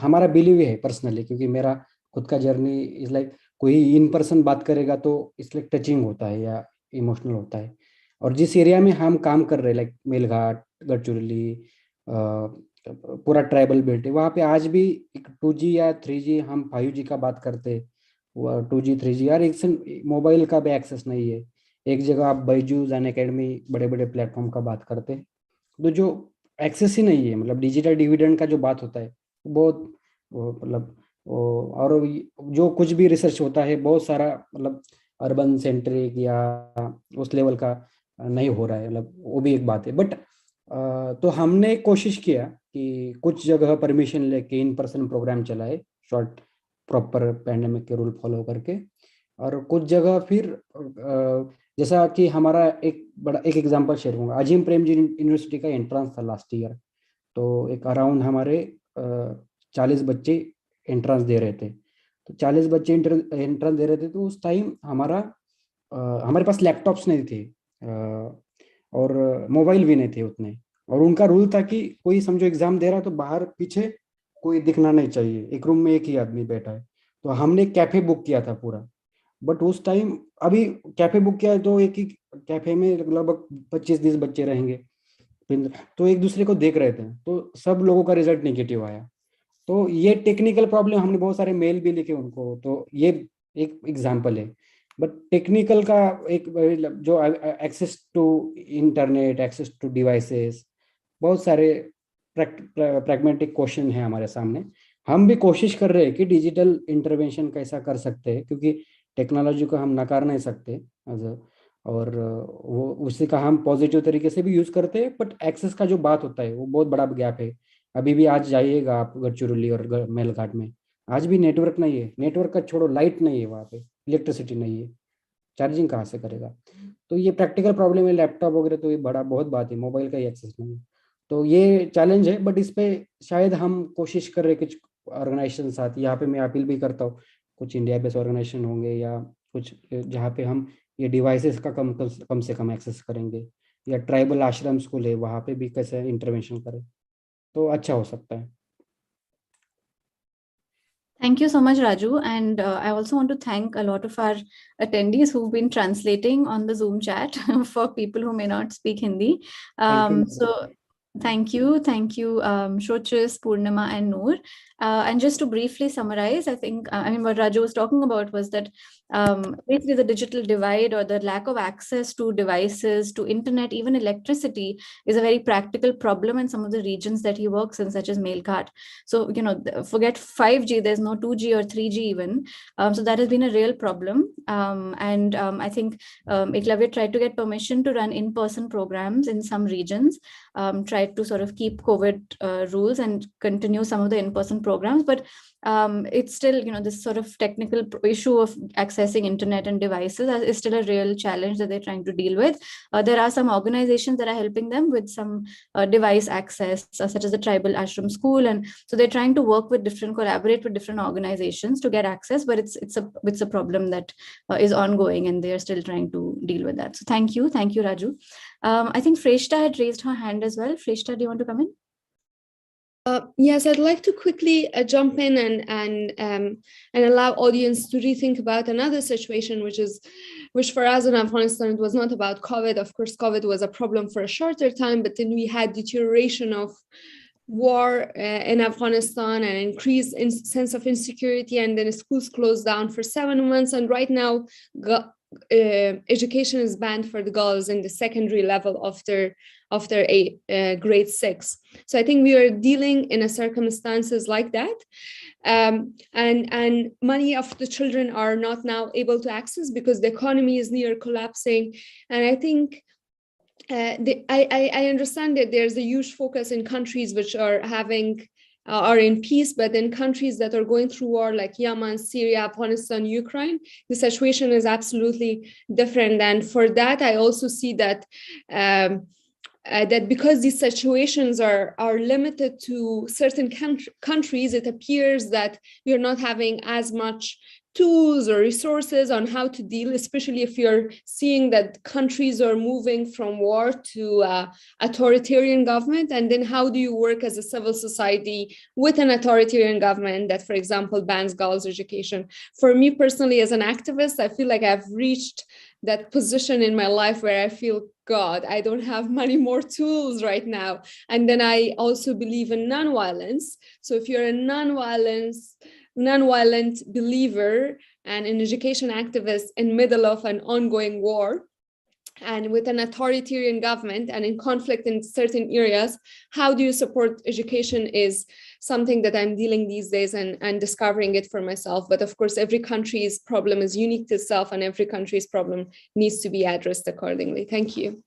हमारा बिलीव है पर्सनली, क्योंकि मेरा खुद का जर्नी इज लाइक, कोई इन पर्सन बात करेगा तो इसलिए टचिंग होता है या इमोशनल होता है. और जिस एरिया में हम काम कर रहे हैं, लाइक मेलघाट, गढ़चिरौली, पूरा ट्राइबल बेल्ट है, वहाँ पे आज भी 2G या 3G, हम 5G का बात करते, 2G 3G, यार एक मोबाइल का भी एक्सेस नहीं है. एक जगह आप बायजूस एंड अकेडमी बड़े बड़े प्लेटफॉर्म का बात करते, तो जो एक्सेस ही नहीं है, मतलब डिजिटल डिविडेंड का जो बात होता है बहुत, मतलब और जो कुछ भी रिसर्च होता है बहुत सारा, मतलब अर्बन सेंट्रिक या उस लेवल का नहीं हो रहा है, मतलब वो भी एक बात है. बट तो हमने कोशिश किया कि कुछ जगह परमिशन लेके इन पर्सन प्रोग्राम चलाए, शॉर्ट प्रॉपर पैंडेमिक के रूल फॉलो करके. और कुछ जगह फिर जैसा कि हमारा एक एग्जांपल शेयर करूंगा. अजीम प्रेमजी यूनिवर्सिटी का एंट्रेंस था लास्ट ईयर, तो एक अराउंड हमारे 40 बच्चे एंट्रेंस दे रहे थे. तो 40 बच्चे एंट्रेंस दे रहे थे, तो उस टाइम हमारे पास लैपटॉप्स नहीं थे और मोबाइल भी नहीं थे उतने. और उनका रूल था कि कोई समझो एग्जाम दे रहा है तो बाहर पीछे कोई दिखना नहीं चाहिए, एक रूम में एक ही आदमी बैठा है. तो हमने कैफे बुक किया था पूरा. बट उस टाइम अभी कैफे बुक किया है तो एक ही कैफे में लगभग 25-30 बच्चे रहेंगे. तो एक दूसरे को देख रहे थे, तो सब लोगों का रिजल्ट नेगेटिव आया। तो ये टेक्निकल प्रॉब्लम, हमने बहुत सारे मेल भी लिखे उनको, तो ये एक एग्जांपल है। बट टेक्निकल का एक जो access to internet, access to devices, बहुत सारे प्रैग्मेटिक क्वेश्चन है हमारे सामने। हम भी कोशिश कर रहे हैं कि डिजिटल इंटरवेंशन कैसा कर सकते हैं, क्योंकि टेक्नोलॉजी को हम नकार नहीं सकते और वो उसी का हम पॉजिटिव तरीके से भी यूज करते हैं, बट एक्सेस का जो बात होता है वो बहुत बड़ा गैप है। अभी भी आज जाइएगा आप गढ़चिरौली और मेलघाट में, आज भी नेटवर्क नहीं है। नेटवर्क का छोड़ो, लाइट नहीं है वहाँ पे, इलेक्ट्रिसिटी नहीं है, चार्जिंग कहाँ से करेगा। तो ये प्रैक्टिकल प्रॉब्लम है। लैपटॉप वगैरह तो ये बड़ा बहुत बात है, मोबाइल का ही एक्सेस नहीं है। तो ये चैलेंज है, बट इस पे शायद हम कोशिश कर रहे हैं कुछ ऑर्गेनाइजेशन साथ। यहाँ पे मैं अपील भी करता हूँ, कुछ इंडिया बेस्ड ऑर्गेनाइजेशन होंगे या कुछ जहाँ पे हम ये डिवाइसेस का कम से कम एक्सेस करेंगे, या ट्राइबल आश्रम स्कूल है वहाँ पे भी कैसे इंटरवेंशन करें तो अच्छा हो सकता है। Thank you so much, Raju. And I also want to thank a lot of our attendees who've been translating on the Zoom chat for people who may not speak Hindi. Thank you, Shoches, Poornama, and Noor. And just to briefly summarize, I think, what Raju was talking about was that basically the digital divide or the lack of access to devices, to internet, even electricity, is a very practical problem in some of the regions that he works in, such as Melghat. So, forget 5G, there's no 2G or 3G even. So that has been a real problem. I think Eklavya tried to get permission to run in-person programs in some regions, tried to sort of keep COVID rules and continue some of the in-person programs, but it's still, this sort of technical issue of accessing internet and devices is still a real challenge that they're trying to deal with. There are some organizations that are helping them with some device access, such as the Tribal Ashram School, and so they're trying to collaborate with different organizations to get access, but it's a problem that is ongoing, and they are still trying to deal with that. So thank you, Raju. I think Freshta had raised her hand as well. Freshta, do you want to come in? Yes, I'd like to quickly jump in and allow audience to rethink about another situation, which for us in Afghanistan, it was not about COVID. Of course, COVID was a problem for a shorter time, but then we had deterioration of war in Afghanistan and increased sense of insecurity, and then schools closed down for 7 months, and right now education is banned for the girls in the secondary level after grade 6. So I think we are dealing in a circumstances like that, and many of the children are not now able to access because the economy is near collapsing. And I think I understand that there's a huge focus in countries which are in peace, but in countries that are going through war like Yemen, Syria, Afghanistan, Ukraine, the situation is absolutely different. And for that, I also see that that because these situations are limited to certain countries, it appears that we are not having as much tools or resources on how to deal, especially if you're seeing that countries are moving from war to authoritarian government. And then how do you work as a civil society with an authoritarian government that, for example, bans girls' education? For me personally, as an activist, I feel like I've reached that position in my life where I feel, God, I don't have many more tools right now. And then I also believe in nonviolence. So if you're a nonviolent believer and an education activist in middle of an ongoing war and with an authoritarian government and in conflict in certain areas, how do you support education is something that I'm dealing these days and discovering it for myself. But of course, every country's problem is unique to itself, and every country's problem needs to be addressed accordingly. Thank you.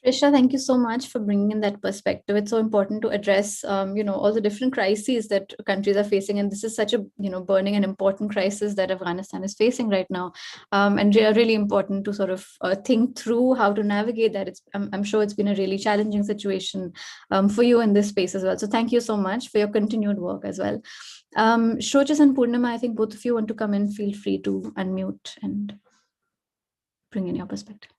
Trisha, thank you so much for bringing in that perspective. It's so important to address, all the different crises that countries are facing, and this is such a, burning and important crisis that Afghanistan is facing right now, and really important to sort of think through how to navigate that. I'm sure it's been a really challenging situation for you in this space as well. So thank you so much for your continued work as well. Shoches and Poornama, I think both of you want to come in. Feel free to unmute and bring in your perspective.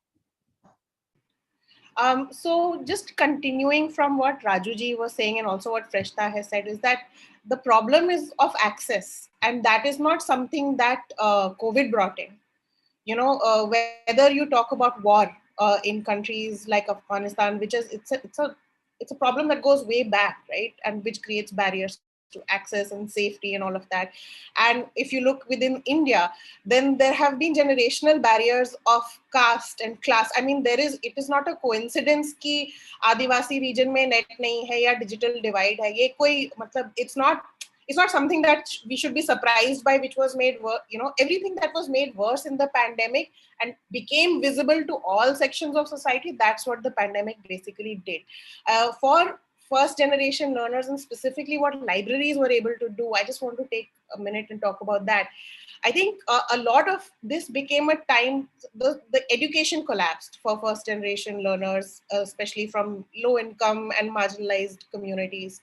So just continuing from what Rajuji was saying and also what Freshta has said is that the problem is of access, and that is not something that COVID brought in. Whether you talk about war in countries like Afghanistan, which is it's a problem that goes way back, right, and which creates barriers to access and safety and all of that. And if you look within India, then there have been generational barriers of caste and class. I mean, it is not a coincidence कि आदिवासी region में net नहीं है या digital divide है. ये कोई मतलब it's not something that we should be surprised by, which was made worse, everything that was made worse in the pandemic and became visible to all sections of society. That's what the pandemic basically did. For first generation learners, and specifically what libraries were able to do, I just want to take a minute and talk about that. I think a lot of this became a time, the education collapsed for first generation learners, especially from low income and marginalized communities.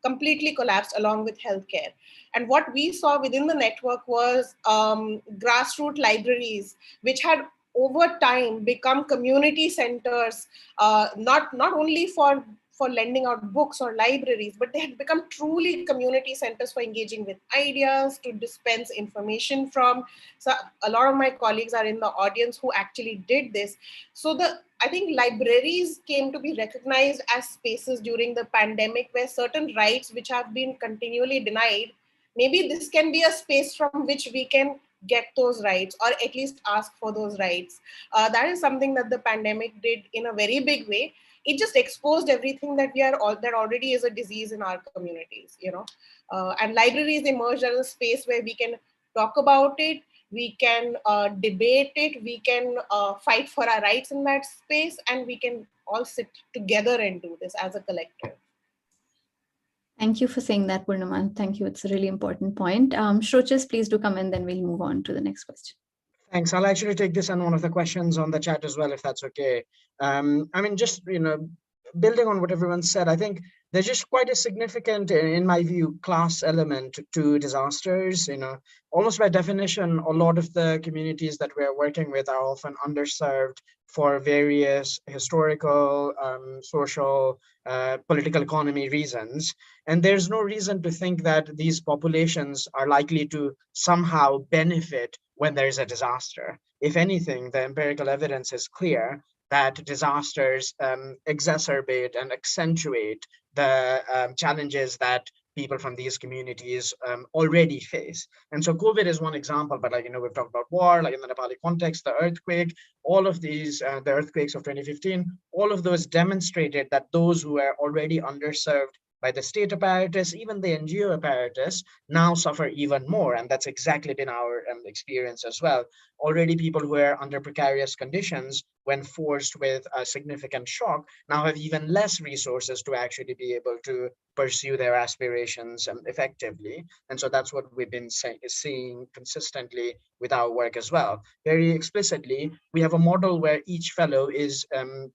Completely collapsed along with healthcare. And what we saw within the network was grassroots libraries, which had over time become community centers, not only for lending out books or libraries, but they had become truly community centers for engaging with ideas, to dispense information from. So a lot of my colleagues are in the audience who actually did this. So I think libraries came to be recognized as spaces during the pandemic where certain rights which have been continually denied, maybe this can be a space from which we can get those rights, or at least ask for those rights. That is something that the pandemic did in a very big way. It just exposed everything that that already is a disease in our communities, and libraries emerged as a space where we can talk about it, we can debate it, we can fight for our rights in that space, and we can all sit together and do this as a collective. Thank you for saying that, Poornama. Thank you. It's a really important point. Shoches, please do come in, then we'll move on to the next question. Thanks. I'll actually take this on one of the questions on the chat as well, if that's okay. I mean, just, building on what everyone said, I think there's just quite a significant, in my view, class element to disasters. Almost by definition, a lot of the communities that we're working with are often underserved for various historical, social, political economy reasons. And there's no reason to think that these populations are likely to somehow benefit when there's a disaster. If anything, the empirical evidence is clear that disasters exacerbate and accentuate the challenges that people from these communities already face. And so COVID is one example, but we've talked about war, like in the Nepali context, the earthquake, all of these, the earthquakes of 2015, all of those demonstrated that those who are already underserved by the state apparatus, even the NGO apparatus, now suffer even more. And that's exactly been our experience as well. Already people who are under precarious conditions, when forced with a significant shock, now have even less resources to actually be able to pursue their aspirations effectively. And so that's what we've been seeing consistently with our work as well. Very explicitly, we have a model where each fellow is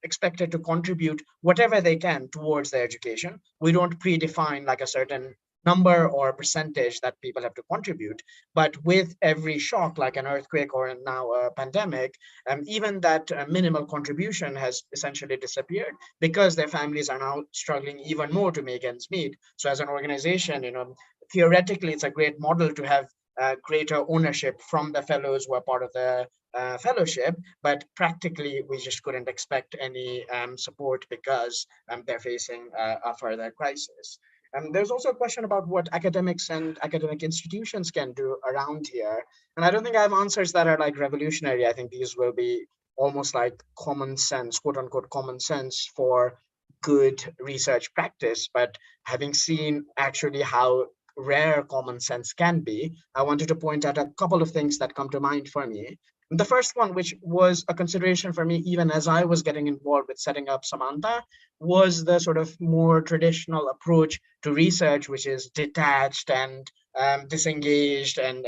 expected to contribute whatever they can towards their education. We don't predefine like a certain number or percentage that people have to contribute. But with every shock, like an earthquake or now a pandemic, even that minimal contribution has essentially disappeared because their families are now struggling even more to make ends meet. So as an organization, theoretically, it's a great model to have greater ownership from the fellows who are part of the fellowship, but practically we just couldn't expect any support because they're facing a further crisis. There's also a question about what academics and academic institutions can do around here. And I don't think I have answers that are like revolutionary. I think these will be almost like common sense, quote unquote, common sense for good research practice. But having seen actually how rare common sense can be, I wanted to point out a couple of things that come to mind for me. The first one, which was a consideration for me even as I was getting involved with setting up Samantha, was the sort of more traditional approach to research, which is detached and disengaged and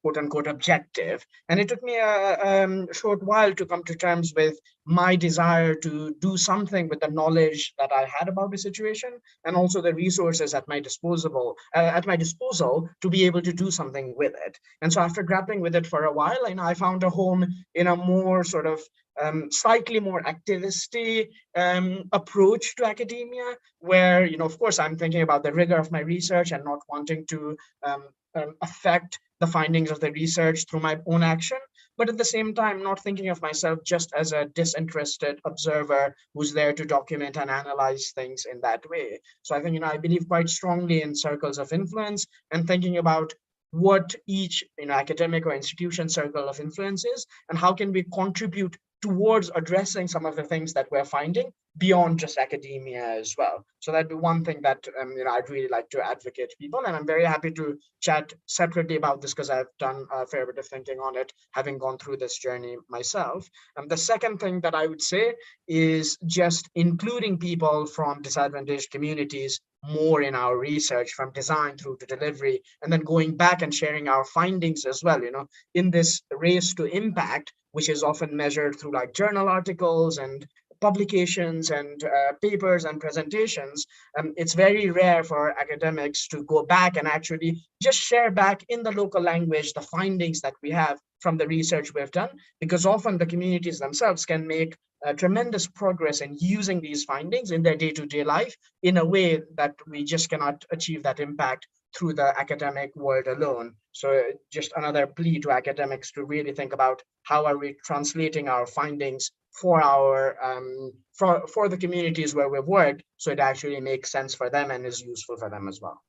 quote unquote objective. And it took me a short while to come to terms with my desire to do something with the knowledge that I had about the situation, and also the resources at my disposal to be able to do something with it. And so after grappling with it for a while, I found a home in a more sort of slightly more activisty approach to academia, where, of course, I'm thinking about the rigor of my research and not wanting to affect the findings of the research through my own action, but at the same time, not thinking of myself just as a disinterested observer who's there to document and analyze things in that way. So I think, I believe quite strongly in circles of influence and thinking about what each academic or institution circle of influence is and how can we contribute towards addressing some of the things that we're finding beyond just academia as well. So that'd be one thing that I'd really like to advocate to people, and I'm very happy to chat separately about this because I've done a fair bit of thinking on it, having gone through this journey myself. The second thing that I would say is just including people from disadvantaged communities more in our research, from design through to delivery, and then going back and sharing our findings as well. In this race to impact, which is often measured through like journal articles and publications and papers and presentations, it's very rare for academics to go back and actually just share back in the local language the findings that we have from the research we've done, because often the communities themselves can make tremendous progress in using these findings in their day-to-day life in a way that we just cannot achieve that impact through the academic world alone. So just another plea to academics to really think about how are we translating our findings for our for the communities where we've worked, so it actually makes sense for them and is useful for them as well.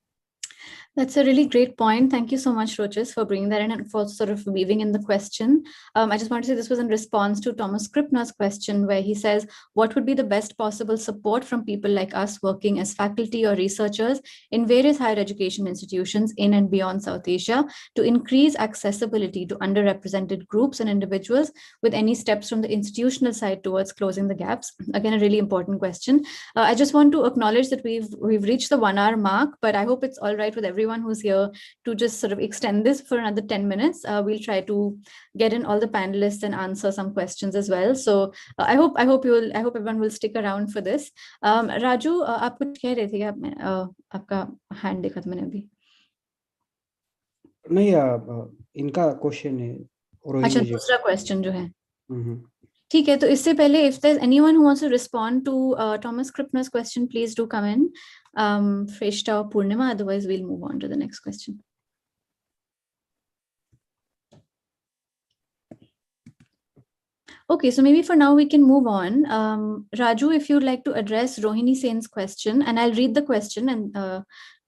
That's a really great point. Thank you so much, Shoches, for bringing that in and for sort of weaving in the question. I just wanted to say this was in response to Thomas Krippner's question, where he says, what would be the best possible support from people like us working as faculty or researchers in various higher education institutions in and beyond South Asia to increase accessibility to underrepresented groups and individuals, with any steps from the institutional side towards closing the gaps? Again, a really important question. I just want to acknowledge that we've reached the 1 hour mark, but I hope it's all right with everyone who's here to just sort of extend this for another 10 minutes. We'll try to get in all the panelists and answer some questions as well. So I hope everyone will stick around for this. Raju, आप कुछ कह रहे थे क्या? आपका hand देखा था मैंने अभी. नहीं, इनका क्वेश्चन है. अच्छा, दूसरा क्वेश्चन जो है. ठीक है, तो इससे पहले if there's anyone who wants to respond to Thomas Krippner's question, please do come in. Freshta or Poornama, otherwise we'll move on to the next question. Okay, so maybe for now we can move on. Raju, if you'd like to address Rohini Sen's question, and I'll read the question and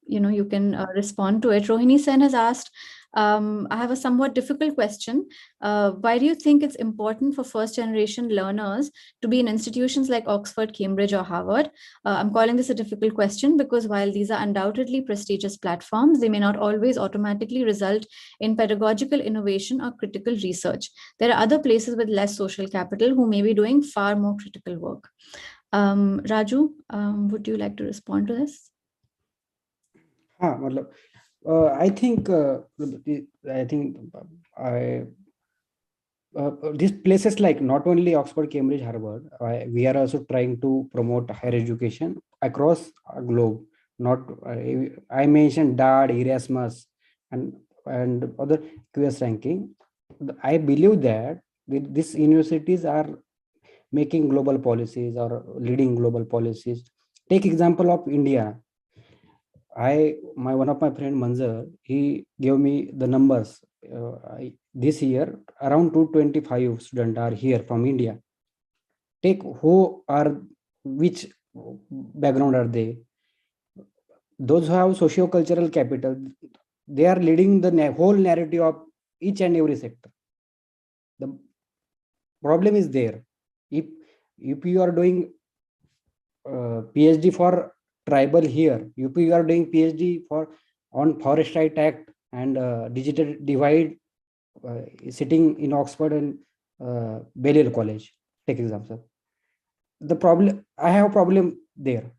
you can respond to it. Rohini Sen has asked, I have a somewhat difficult question. Why do you think it's important for first generation learners to be in institutions like Oxford, Cambridge, or Harvard? I'm calling this a difficult question because while these are undoubtedly prestigious platforms, they may not always automatically result in pedagogical innovation or critical research. There are other places with less social capital who may be doing far more critical work. Raju, would you like to respond to this? I think these places like not only Oxford, Cambridge, Harvard, we are also trying to promote higher education across the globe. Not I mentioned DAD, Erasmus, and other QS ranking. I believe that these universities are making global policies or leading global policies. Take example of India. One of my friend Manzar, he gave me the numbers. This year, around 225 students are here from India. Take which background are they? Those who have socio-cultural capital, they are leading the whole narrative of each and every sector. The problem is there. If you are doing PhD for tribal here, you are doing PhD on Forest Right Act and digital divide, sitting in Oxford and Balliol College. Take example. The problem, I have a problem there.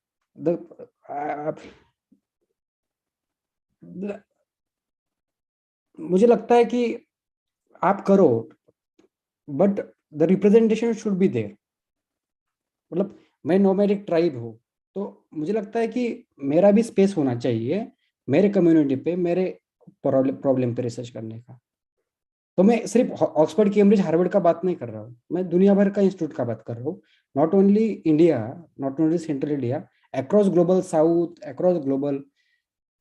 मुझे लगता है कि आप करो, but the representation should be there. मतलब मैं nomadic tribe हूँ, तो मुझे लगता है कि मेरा भी स्पेस होना चाहिए मेरे कम्युनिटी पे, मेरे प्रॉब्लम पे रिसर्च करने का. तो मैं सिर्फ ऑक्सफोर्ड, कैम्ब्रिज, हार्वर्ड का बात नहीं कर रहा हूँ, मैं दुनिया भर का इंस्टीट्यूट का बात कर रहा हूँ. Not only India, not only central India, across global south, across global,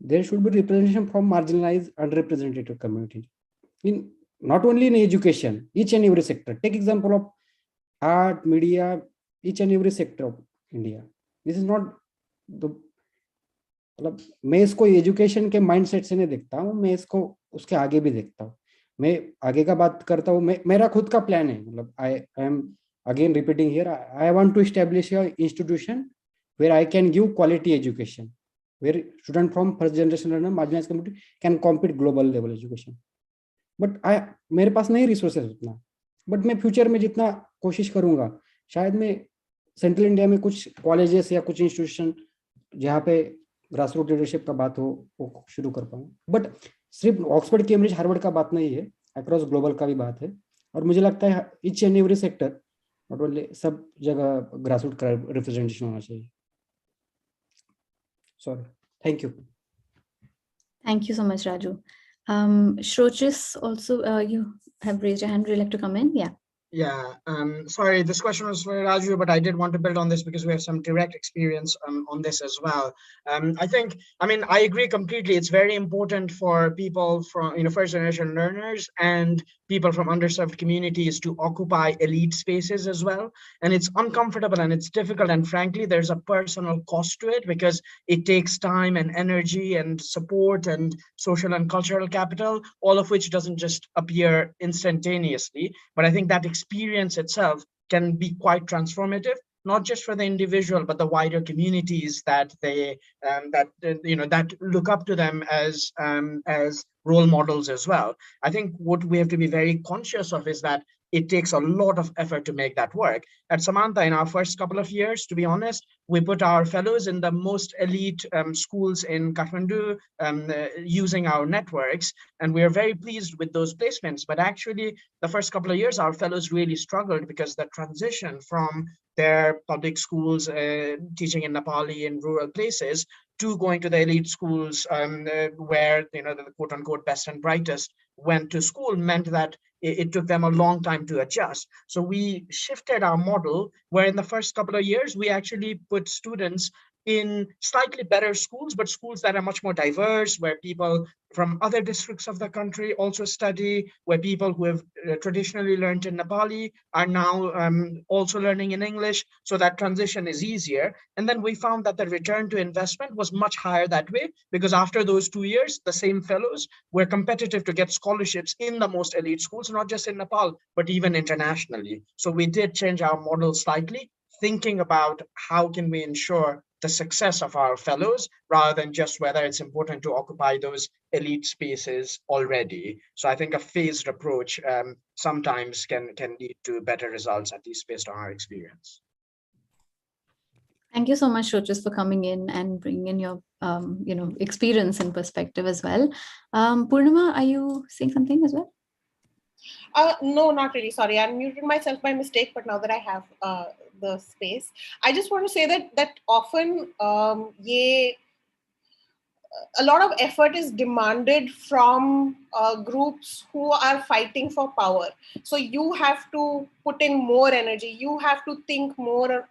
there should be representation from marginalized, underrepresented community. not only in education, each and every sector. Take example of art, media, each and every sector of India. This is not the, मतलब मैं इसको education के mindset से नहीं देखता हूँ, मैं इसको उसके आगे भी देखता हूँ. मैं आगे का बात करता हूँ, मेरा खुद का प्लान है. मतलब I am again repeating here, I want to establish a institution where I can give quality education, where student from first generation learner, marginalized community can compete global level education. But मेरे पास नहीं resources उतना, but मैं future में जितना कोशिश करूंगा, शायद मैं सेंट्रल इंडिया में कुछ कॉलेजेस या कुछ इंस्टीट्यूशन जहाँ पे ग्रास रूट लीडरशिप का बात हो वो शुरू कर पाऊँ. बट सिर्फ ऑक्सफोर्ड, कैम्ब्रिज, हार्वर्ड का बात नहीं है, अक्रॉस ग्लोबल का भी बात है. और मुझे लगता है each and every sector, not only, सब जगह ग्रास रूट का रिप्रेजेंटेशन होना चाहिए. Sorry. Thank you. Thank you so much, Raju. Shoches, also, you have raised your hand. Would you like to come in? Yeah. Yeah, sorry, this question was for Raju, but I did want to build on this because we have some direct experience on this as well. I agree completely. It's very important for people from, first generation learners and people from underserved communities to occupy elite spaces as well. And it's uncomfortable and it's difficult. And frankly, there's a personal cost to it because it takes time and energy and support and social and cultural capital, all of which doesn't just appear instantaneously. But I think that experience itself can be quite transformative, not just for the individual, but the wider communities that they that look up to them as role models as well. I think what we have to be very conscious of is that it takes a lot of effort to make that work. At Samantha, in our first couple of years, to be honest, we put our fellows in the most elite schools in Kathmandu using our networks, and we are very pleased with those placements. But actually, the first couple of years, our fellows really struggled because the transition from their public schools teaching in Nepali in rural places to going to the elite schools where the quote unquote best and brightest went to school meant that it took them a long time to adjust. So we shifted our model where in the first couple of years, we actually put students in slightly better schools, but schools that are much more diverse, where people from other districts of the country also study, where people who have traditionally learned in Nepali are now also learning in English, so that transition is easier. And then we found that the return to investment was much higher that way, because after those 2 years, the same fellows were competitive to get scholarships in the most elite schools, not just in Nepal, but even internationally. So we did change our model slightly, thinking about how can we ensure the success of our fellows rather than just whether it's important to occupy those elite spaces already. So I think a phased approach sometimes can lead to better results, at least based on our experience. Thank you so much, Shoches, for coming in and bringing in your experience and perspective as well. Poornama, are you saying something as well? No, not really. Sorry, I muted myself by mistake, but now that I have the space, I just want to say that often a lot of effort is demanded from groups who are fighting for power. So you have to put in more energy. You have to think more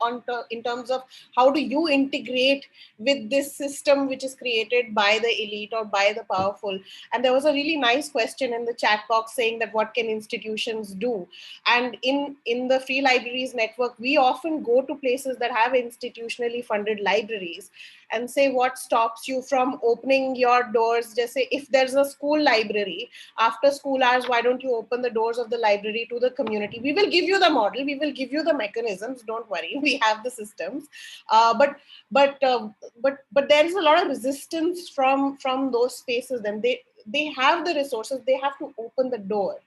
in terms of how do you integrate with this system which is created by the elite or by the powerful. And there was a really nice question in the chat box saying that what can institutions do? And in the Free Libraries Network, we often go to places that have institutionally funded libraries and say, what stops you from opening your doors? Just say, if there's a school library, after school hours, why don't you open the doors of the library to the community? We will give you the model, we will give you the mechanisms, don't worry, we have the systems. But there is a lot of resistance from those spaces. Then they have the resources, they have to open the door.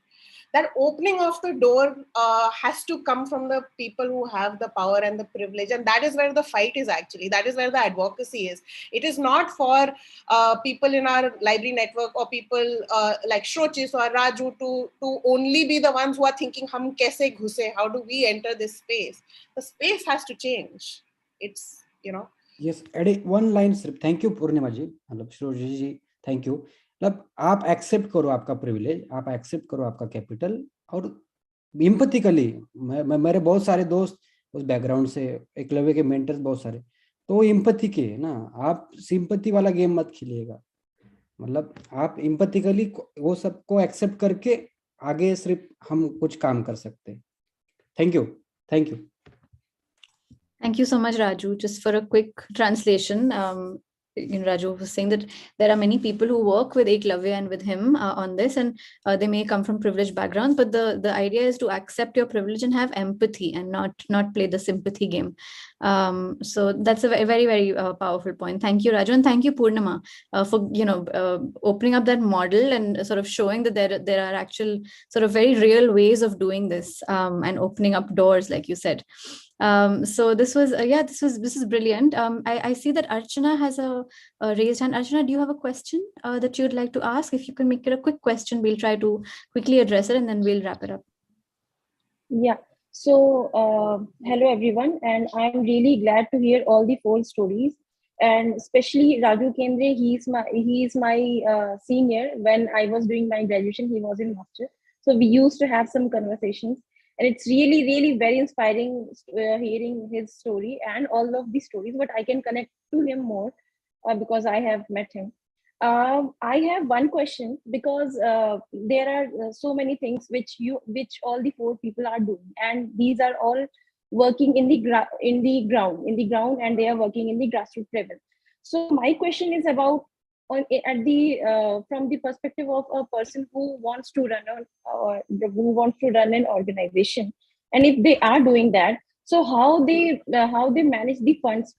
That opening of the door has to come from the people who have the power and the privilege. And that is where the fight is actually. That is where the advocacy is. It is not for people in our library network or people like Shoches or Raju to only be the ones who are thinking, hum kaise ghuse, how do we enter this space? The space has to change. It's, Yes, add one line. Thank you, Poornima ji. Shoches ji, thank you. मतलब आप accept करो आपका privilege, आप accept करो आपका capital, और इम्पैथिकली मेरे बहुत सारे दोस्त उस बैकग्राउंड से, एकलव्य के मेंटर्स बहुत सारे, तो वो इम्पैथी के ना, आप सिंपैथी वाला गेम मत खेलिएगा. मतलब आप इम्पैथिकली वो सबको एक्सेप्ट करके आगे सिर्फ हम कुछ काम कर सकते हैं। Thank you. Thank you so much, Raju. Just for a quick translation, Raju was saying that there are many people who work with Eklavya and with him on this, and they may come from privileged backgrounds, but the idea is to accept your privilege and have empathy and not play the sympathy game. So that's a very, very powerful point. Thank you, Raju, and thank you, Poornama, for opening up that model and sort of showing that there are actual sort of very real ways of doing this and opening up doors, like you said. So this is brilliant. I see that Archana has a raised hand. Archana, do you have a question that you'd like to ask? If you can make it a quick question, we'll try to quickly address it and then we'll wrap it up. Yeah. So hello everyone, and I'm really glad to hear all the 4 stories, and especially Raju Kane. He is my senior. When I was doing my graduation, he was in master. So we used to have some conversations. And it's really, really very inspiring hearing his story and all of these stories, but I can connect to him more because I have met him. I have one question, because there are so many things which all the 4 people are doing, and these are all working in the ground, and they are working in the grassroots level. So my question is about from the perspective of a person who wants to run an organization, and if they are doing that, so how they manage the funds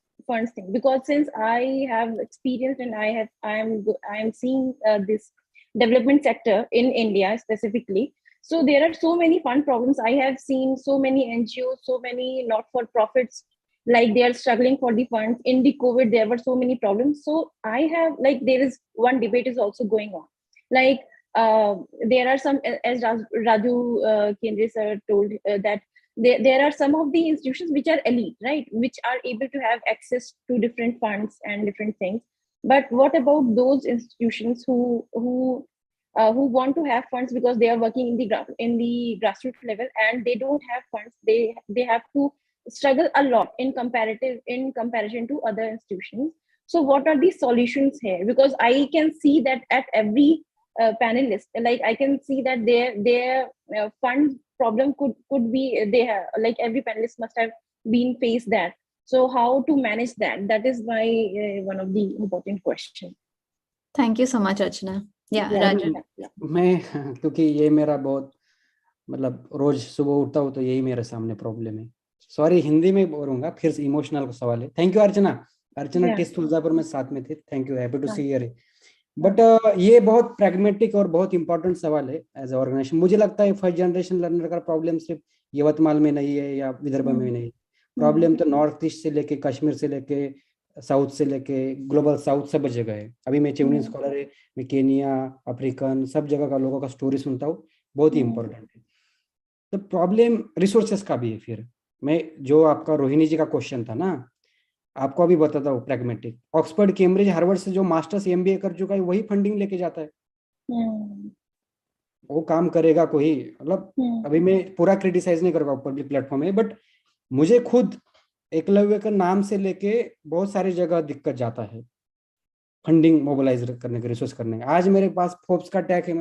thing. Because since I have experienced and I am seeing this development sector in India specifically, so there are so many fund problems. I have seen so many NGOs, so many not-for-profits, like they are struggling for the funds. In the COVID, there were so many problems. So I have, like, there is one debate is also going on. Like there are some, as Raju Kane sir told, that there are some of the institutions which are elite, right, which are able to have access to different funds and different things. But what about those institutions who want to have funds because they are working in the grassroots level, and they don't have funds? They have to struggle a lot in comparison to other institutions. So what are the solutions here? Because I can see that at every panelist, like I can see that their fund problem could be, they have, like every panelist must have been faced that. So how to manage that? That is my one of the important questions. Thank you so much, Archana. Yeah, Raju. मैं क्योंकि ये मेरा बहुत मतलब रोज सुबह उठता हूँ तो यही मेरे सामने प्रॉब्लम है. सॉरी, हिंदी में बोलूंगा, फिर से इमोशनल का सवाल है. थैंक यू अर्चना टेस्ट तुलजापुर में साथ में थे. Thank you, happy to see here. But ये बहुत प्रैग्मेटिक और बहुत इंपॉर्टेंट सवाल है एज ए ऑर्गेनाइजेशन. मुझे लगता है फर्स्ट जनरेशन लर्नर का प्रॉब्लम सिर्फ यवतमाल में नहीं है या विदर्भ में नहीं. प्रॉब्लम तो नॉर्थ ईस्ट से लेके कश्मीर से लेके साउथ से लेके ग्लोबल साउथ सब जगह है. अभी मैं चेवनियन स्कॉलर है, मैं केनिया, अफ्रीकन सब जगह का लोगों का स्टोरी सुनता हूँ. बहुत ही इंपॉर्टेंट है. तो प्रॉब्लम रिसोर्सेस का भी है. फिर मैं जो आपका रोहिणी जी का क्वेश्चन था ना, आपको अभी बताता हूँ प्रैग्मेटिक. ऑक्सफोर्ड, कैम्ब्रिज, हार्वर्ड से जो मास्टर्स MBA कर चुका है वही फंडिंग लेके जाता है. वो काम करेगा कोई, मतलब अभी मैं पूरा क्रिटिसाइज नहीं करूँगा पब्लिक प्लेटफॉर्म में, बट मुझे खुद एकलव्य का नाम से लेके बहुत सारी जगह दिक्कत जाता है फंडिंग मोबिलाइज करने के, रिसोर्स करने का. आज मेरे पास फोर्ब्स का टैग है.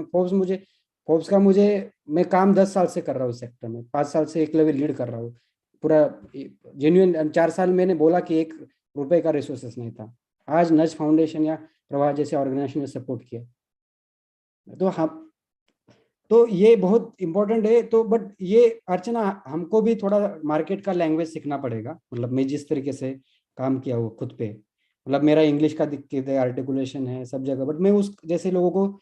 मैं काम 10 साल से कर रहा हूँ सेक्टर में. 5 साल से एकलव्य लीड कर रहा हूँ पूरा जेन्युइन. 4 साल मैंने बोला कि 1 रुपए का रिसोर्सेस नहीं था. आज नज फाउंडेशन या प्रवाह जैसे ऑर्गेनाइजेशन ने सपोर्ट किया. तो ये बहुत इंपॉर्टेंट है. तो बट ये अर्चना, हमको भी थोड़ा मार्केट का लैंग्वेज सीखना पड़ेगा. मतलब मैं जिस तरीके से काम किया वो खुद पे, मतलब मेरा इंग्लिश का दिक्कत है, आर्टिकुलेशन है सब जगह, बट मैं उस जैसे लोगों को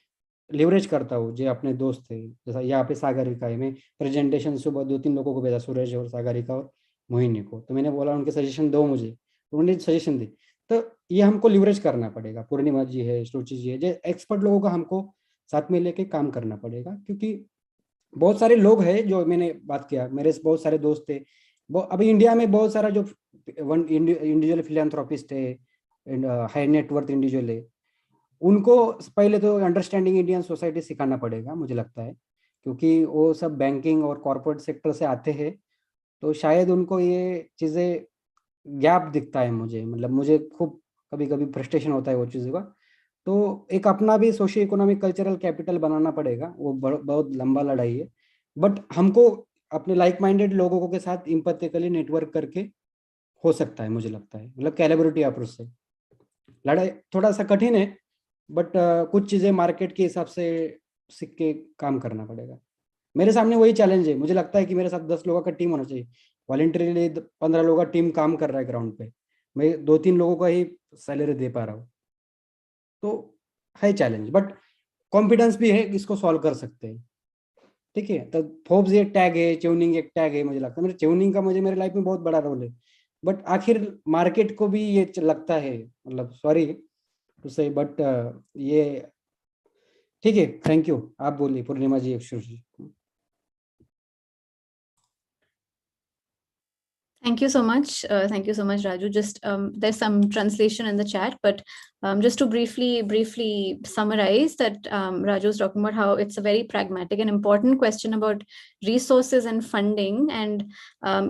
लिवरेज करता हूँ जो अपने दोस्त थे. जैसा यहाँ पे सागरिका है, मैं प्रेजेंटेशन सुबह 2-3 लोगों को भेजा, सुरेश और सागरिका और मोहिनी को. तो मैंने बोला उनके सजेशन दो मुझे, तो उन्होंने सजेशन दी. तो ये हमको लिवरेज करना पड़ेगा. पूर्णिमा जी है, शोची जी है, जो एक्सपर्ट लोगों को हमको साथ में लेके काम करना पड़ेगा. क्योंकि बहुत सारे लोग हैं जो मैंने बात किया, मेरे बहुत सारे दोस्त थे. अभी इंडिया में बहुत सारा जो इंडिविजुअल फिलैंथ्रोपिस्ट है, हाई नेटवर्थ इंडिविजुअल है, उनको पहले तो अंडरस्टैंडिंग इंडियन सोसाइटी सिखाना पड़ेगा मुझे लगता है. क्योंकि वो सब बैंकिंग और कॉर्पोरेट सेक्टर से आते हैं, तो शायद उनको ये चीज़ें गैप दिखता है मुझे. मतलब मुझे खूब कभी कभी फ्रस्ट्रेशन होता है वो चीज़ों का. तो एक अपना भी सोशियो इकोनॉमिक कल्चरल कैपिटल बनाना पड़ेगा, वो बहुत लंबा लड़ाई है, बट हमको अपने लाइक माइंडेड लोगों के साथ इम्पैथेटिकली नेटवर्क करके हो सकता है, मुझे लगता है, मतलब कैलिब्रेटी अप्रोच से। लड़ाई थोड़ा सा कठिन है, बट कुछ चीजें मार्केट के हिसाब से सीख के काम करना पड़ेगा। मेरे सामने वही चैलेंज है, मुझे लगता है कि मेरे साथ 10 लोगों का टीम होना चाहिए। वॉलंटरीली 15 लोगों का टीम काम कर रहा है ग्राउंड पे, मैं 2-3 लोगों का ही सैलरी दे पा रहा हूँ, तो है चैलेंज, बट कॉन्फिडेंस भी है, इसको सॉल्व कर सकते हैं। ठीक है, तो फोब्स एक टैग है, ट्यूनिंग एक टैग है, मुझे लगता है मेरे ट्यूनिंग का मुझे मेरे लाइफ में बहुत बड़ा रोल है, बट आखिर मार्केट को भी ये लगता है, मतलब सॉरी टू से, बट ये ठीक है। थैंक यू, आप बोलिए पूर्णिमा जी, अक्षर जी। Thank you so much. Thank you so much, Raju. Just there's some translation in the chat, but just to briefly summarize that Raju was talking about how it's a very pragmatic and important question about resources and funding. And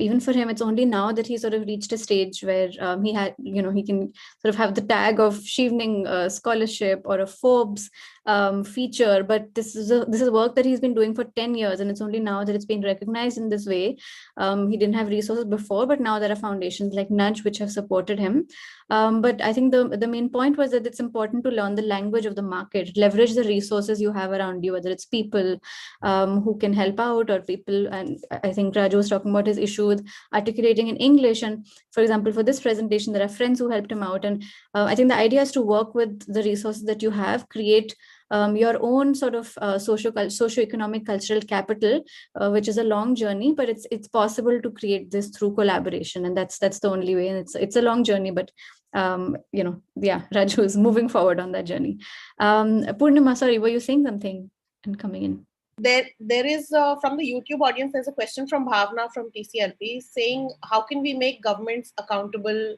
even for him, it's only now that he sort of reached a stage where he had, he can sort of have the tag of Chevening scholarship or a Forbes feature. But this is work that he's been doing for 10 years, and it's only now that it's been recognized in this way. He didn't have resources before, but now there are foundations like Nudge which have supported him. But I think the main point was that it's important to learn the language of the market, leverage the resources you have around you, whether it's people who can help out or people. And I think Raju was talking about his issue with articulating in English. And for example, for this presentation, there are friends who helped him out. And I think the idea is to work with the resources that you have, create your own sort of socio-economic cultural capital, which is a long journey, but it's possible to create this through collaboration, and that's the only way. And it's a long journey, but Raju is moving forward on that journey. Poornama, sorry, were you saying something and coming in? There is from the YouTube audience, there's a question from Bhavna from TCLP saying, how can we make governments accountable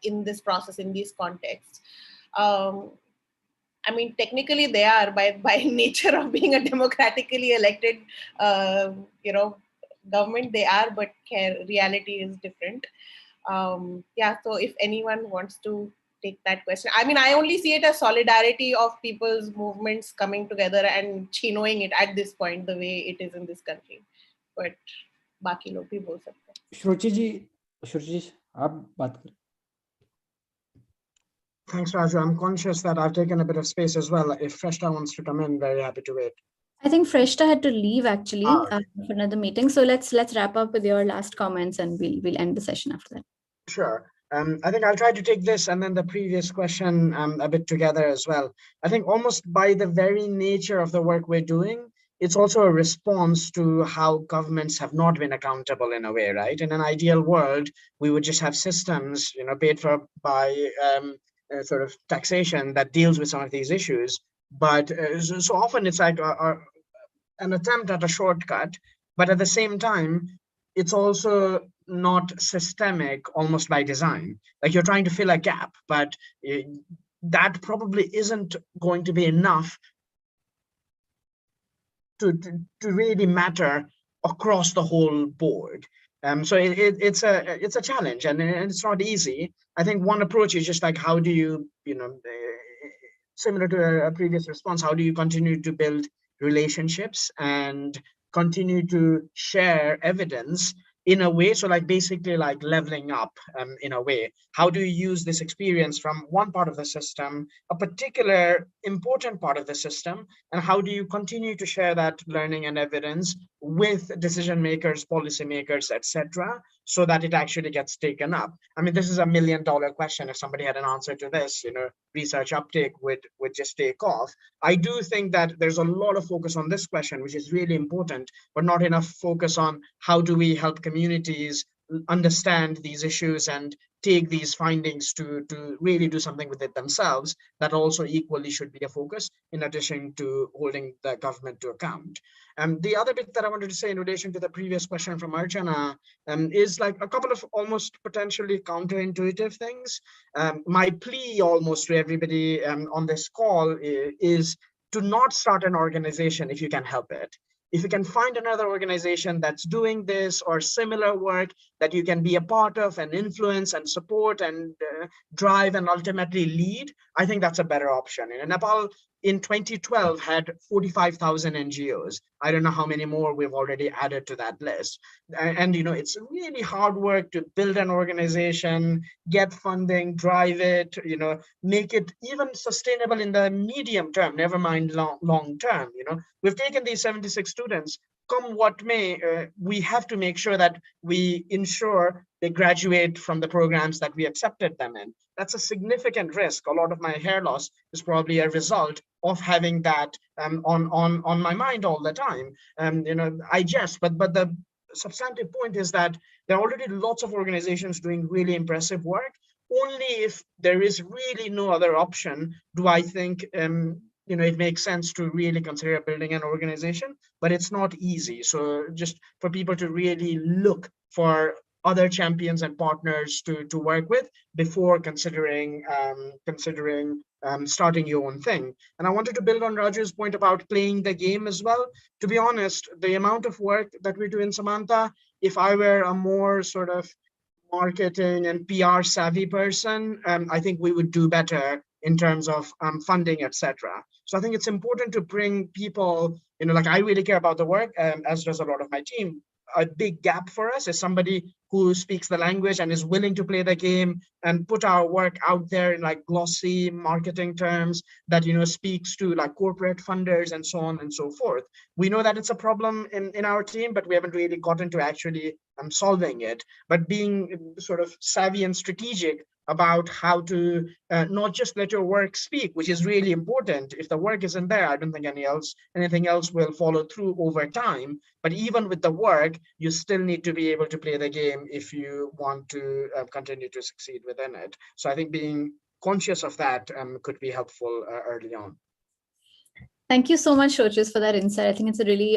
in this process, in these contexts? I mean, technically they are by nature of being a democratically elected, government, they are, but reality is different. So if anyone wants to take that question. I mean, I only see it as solidarity of people's movements coming together and chinoing it at this point, the way it is in this country. But बाकी लोग भी बोल सकते हैं. श्रुचि जी आप बात करें. Thanks, Raju. I'm conscious that I've taken a bit of space as well. If Freshta wants to come in, very happy to wait. I think Freshta had to leave actually for another meeting. So let's wrap up with your last comments and we'll end the session after that. Sure. I think I'll try to take this and then the previous question a bit together as well. I think almost by the very nature of the work we're doing, it's also a response to how governments have not been accountable in a way, right? In an ideal world, we would just have systems, paid for by sort of taxation that deals with some of these issues. But so often it's like an attempt at a shortcut, but at the same time, it's also not systemic, almost by design. Like you're trying to fill a gap, but that probably isn't going to be enough to really matter across the whole board. So it's a challenge, and it's not easy. I think one approach is just like, how do you, similar to a previous response, how do you continue to build relationships and continue to share evidence in a way, so like basically like leveling up in a way. How do you use this experience from one part of the system, a particular important part of the system, and how do you continue to share that learning and evidence with decision makers, policy makers, etc., so that it actually gets taken up? I mean, this is $1 million question. If somebody had an answer to this, research uptake would just take off. I do think that there's a lot of focus on this question, which is really important, but not enough focus on how do we help communities understand these issues and take these findings to really do something with it themselves. That also equally should be a focus, in addition to holding the government to account. The other bit that I wanted to say in relation to the previous question from Archana is like a couple of almost potentially counterintuitive things. My plea almost to everybody on this call is to not start an organization if you can help it. if you can find another organization that's doing this or similar work that you can be a part of and influence and support and drive and ultimately lead, I think that's a better option. And Nepal in 2012 had 45,000 NGOs. I don't know how many more we've already added to that list. And it's really hard work to build an organization, get funding, drive it, make it even sustainable in the medium term, never mind long term. We've taken these 76 students, come what may, we have to make sure that we ensure they graduate from the programs that we accepted them in. That's a significant risk. A lot of my hair loss is probably a result of having that on my mind all the time. I jest, but the substantive point is that there are already lots of organizations doing really impressive work. Only if there is really no other option do I think it makes sense to really consider building an organization, but it's not easy. So just for people to really look for other champions and partners to work with before considering starting your own thing. And I wanted to build on Raju's point about playing the game as well. To be honest, the amount of work that we do in Samantha, if I were a more sort of marketing and PR savvy person, I think we would do better in terms of funding, etc. So I think it's important to bring people, like I really care about the work, as does a lot of my team. A big gap for us is somebody who speaks the language and is willing to play the game and put our work out there in like glossy marketing terms that speaks to like corporate funders and so on and so forth. We know that it's a problem in our team, but we haven't really gotten to actually solving it. But being sort of savvy and strategic about how to not just let your work speak, which is really important. If the work isn't there, I don't think anything else will follow through over time. But even with the work, you still need to be able to play the game if you want to continue to succeed within it. So I think being conscious of that could be helpful early on. Thank you so much, Shoches, for that insight. I think it's a really,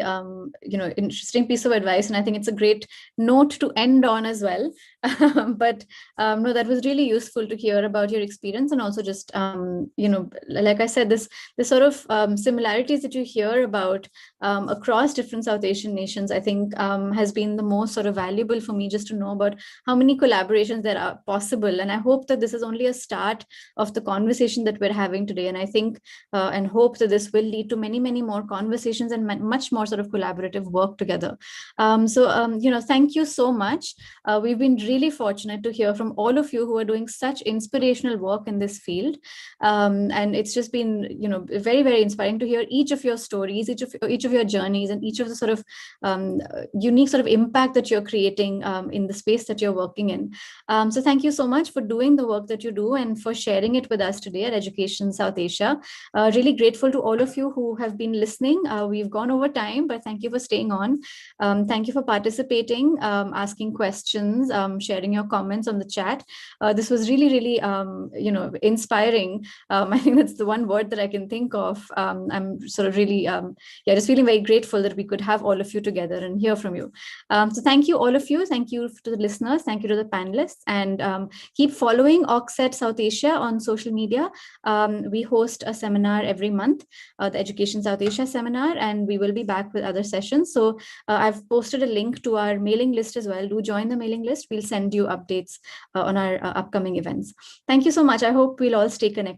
interesting piece of advice, and I think it's a great note to end on as well. But no, that was really useful to hear about your experience, and also just, like I said, this sort of similarities that you hear about across different South Asian nations, I think has been the most sort of valuable for me, just to know about how many collaborations there are possible. And I hope that this is only a start of the conversation that we're having today. And I think and hope that this will lead to many, many more conversations and much more sort of collaborative work together. Thank you so much. We've been really fortunate to hear from all of you who are doing such inspirational work in this field. And it's just been, very, very inspiring to hear each of your stories, each of your journeys, and each of the sort of unique sort of impact that you're creating in the space that you're working in. So thank you so much for doing the work that you do and for sharing it with us today at Education South Asia. Really grateful to all of you who have been listening. We've gone over time, but thank you for staying on. Thank you for participating, asking questions, sharing your comments on the chat. This was really, really, inspiring. I think that's the one word that I can think of. I'm sort of really, just feeling very grateful that we could have all of you together and hear from you. So thank you, all of you. Thank you to the listeners. Thank you to the panelists. And keep following OCSED South Asia on social media. We host a seminar every month, the Education South Asia seminar, and we will be back with other sessions. So I've posted a link to our mailing list as well. Do join the mailing list. We'll send you updates on our upcoming events. Thank you so much. I hope we'll all stay connected.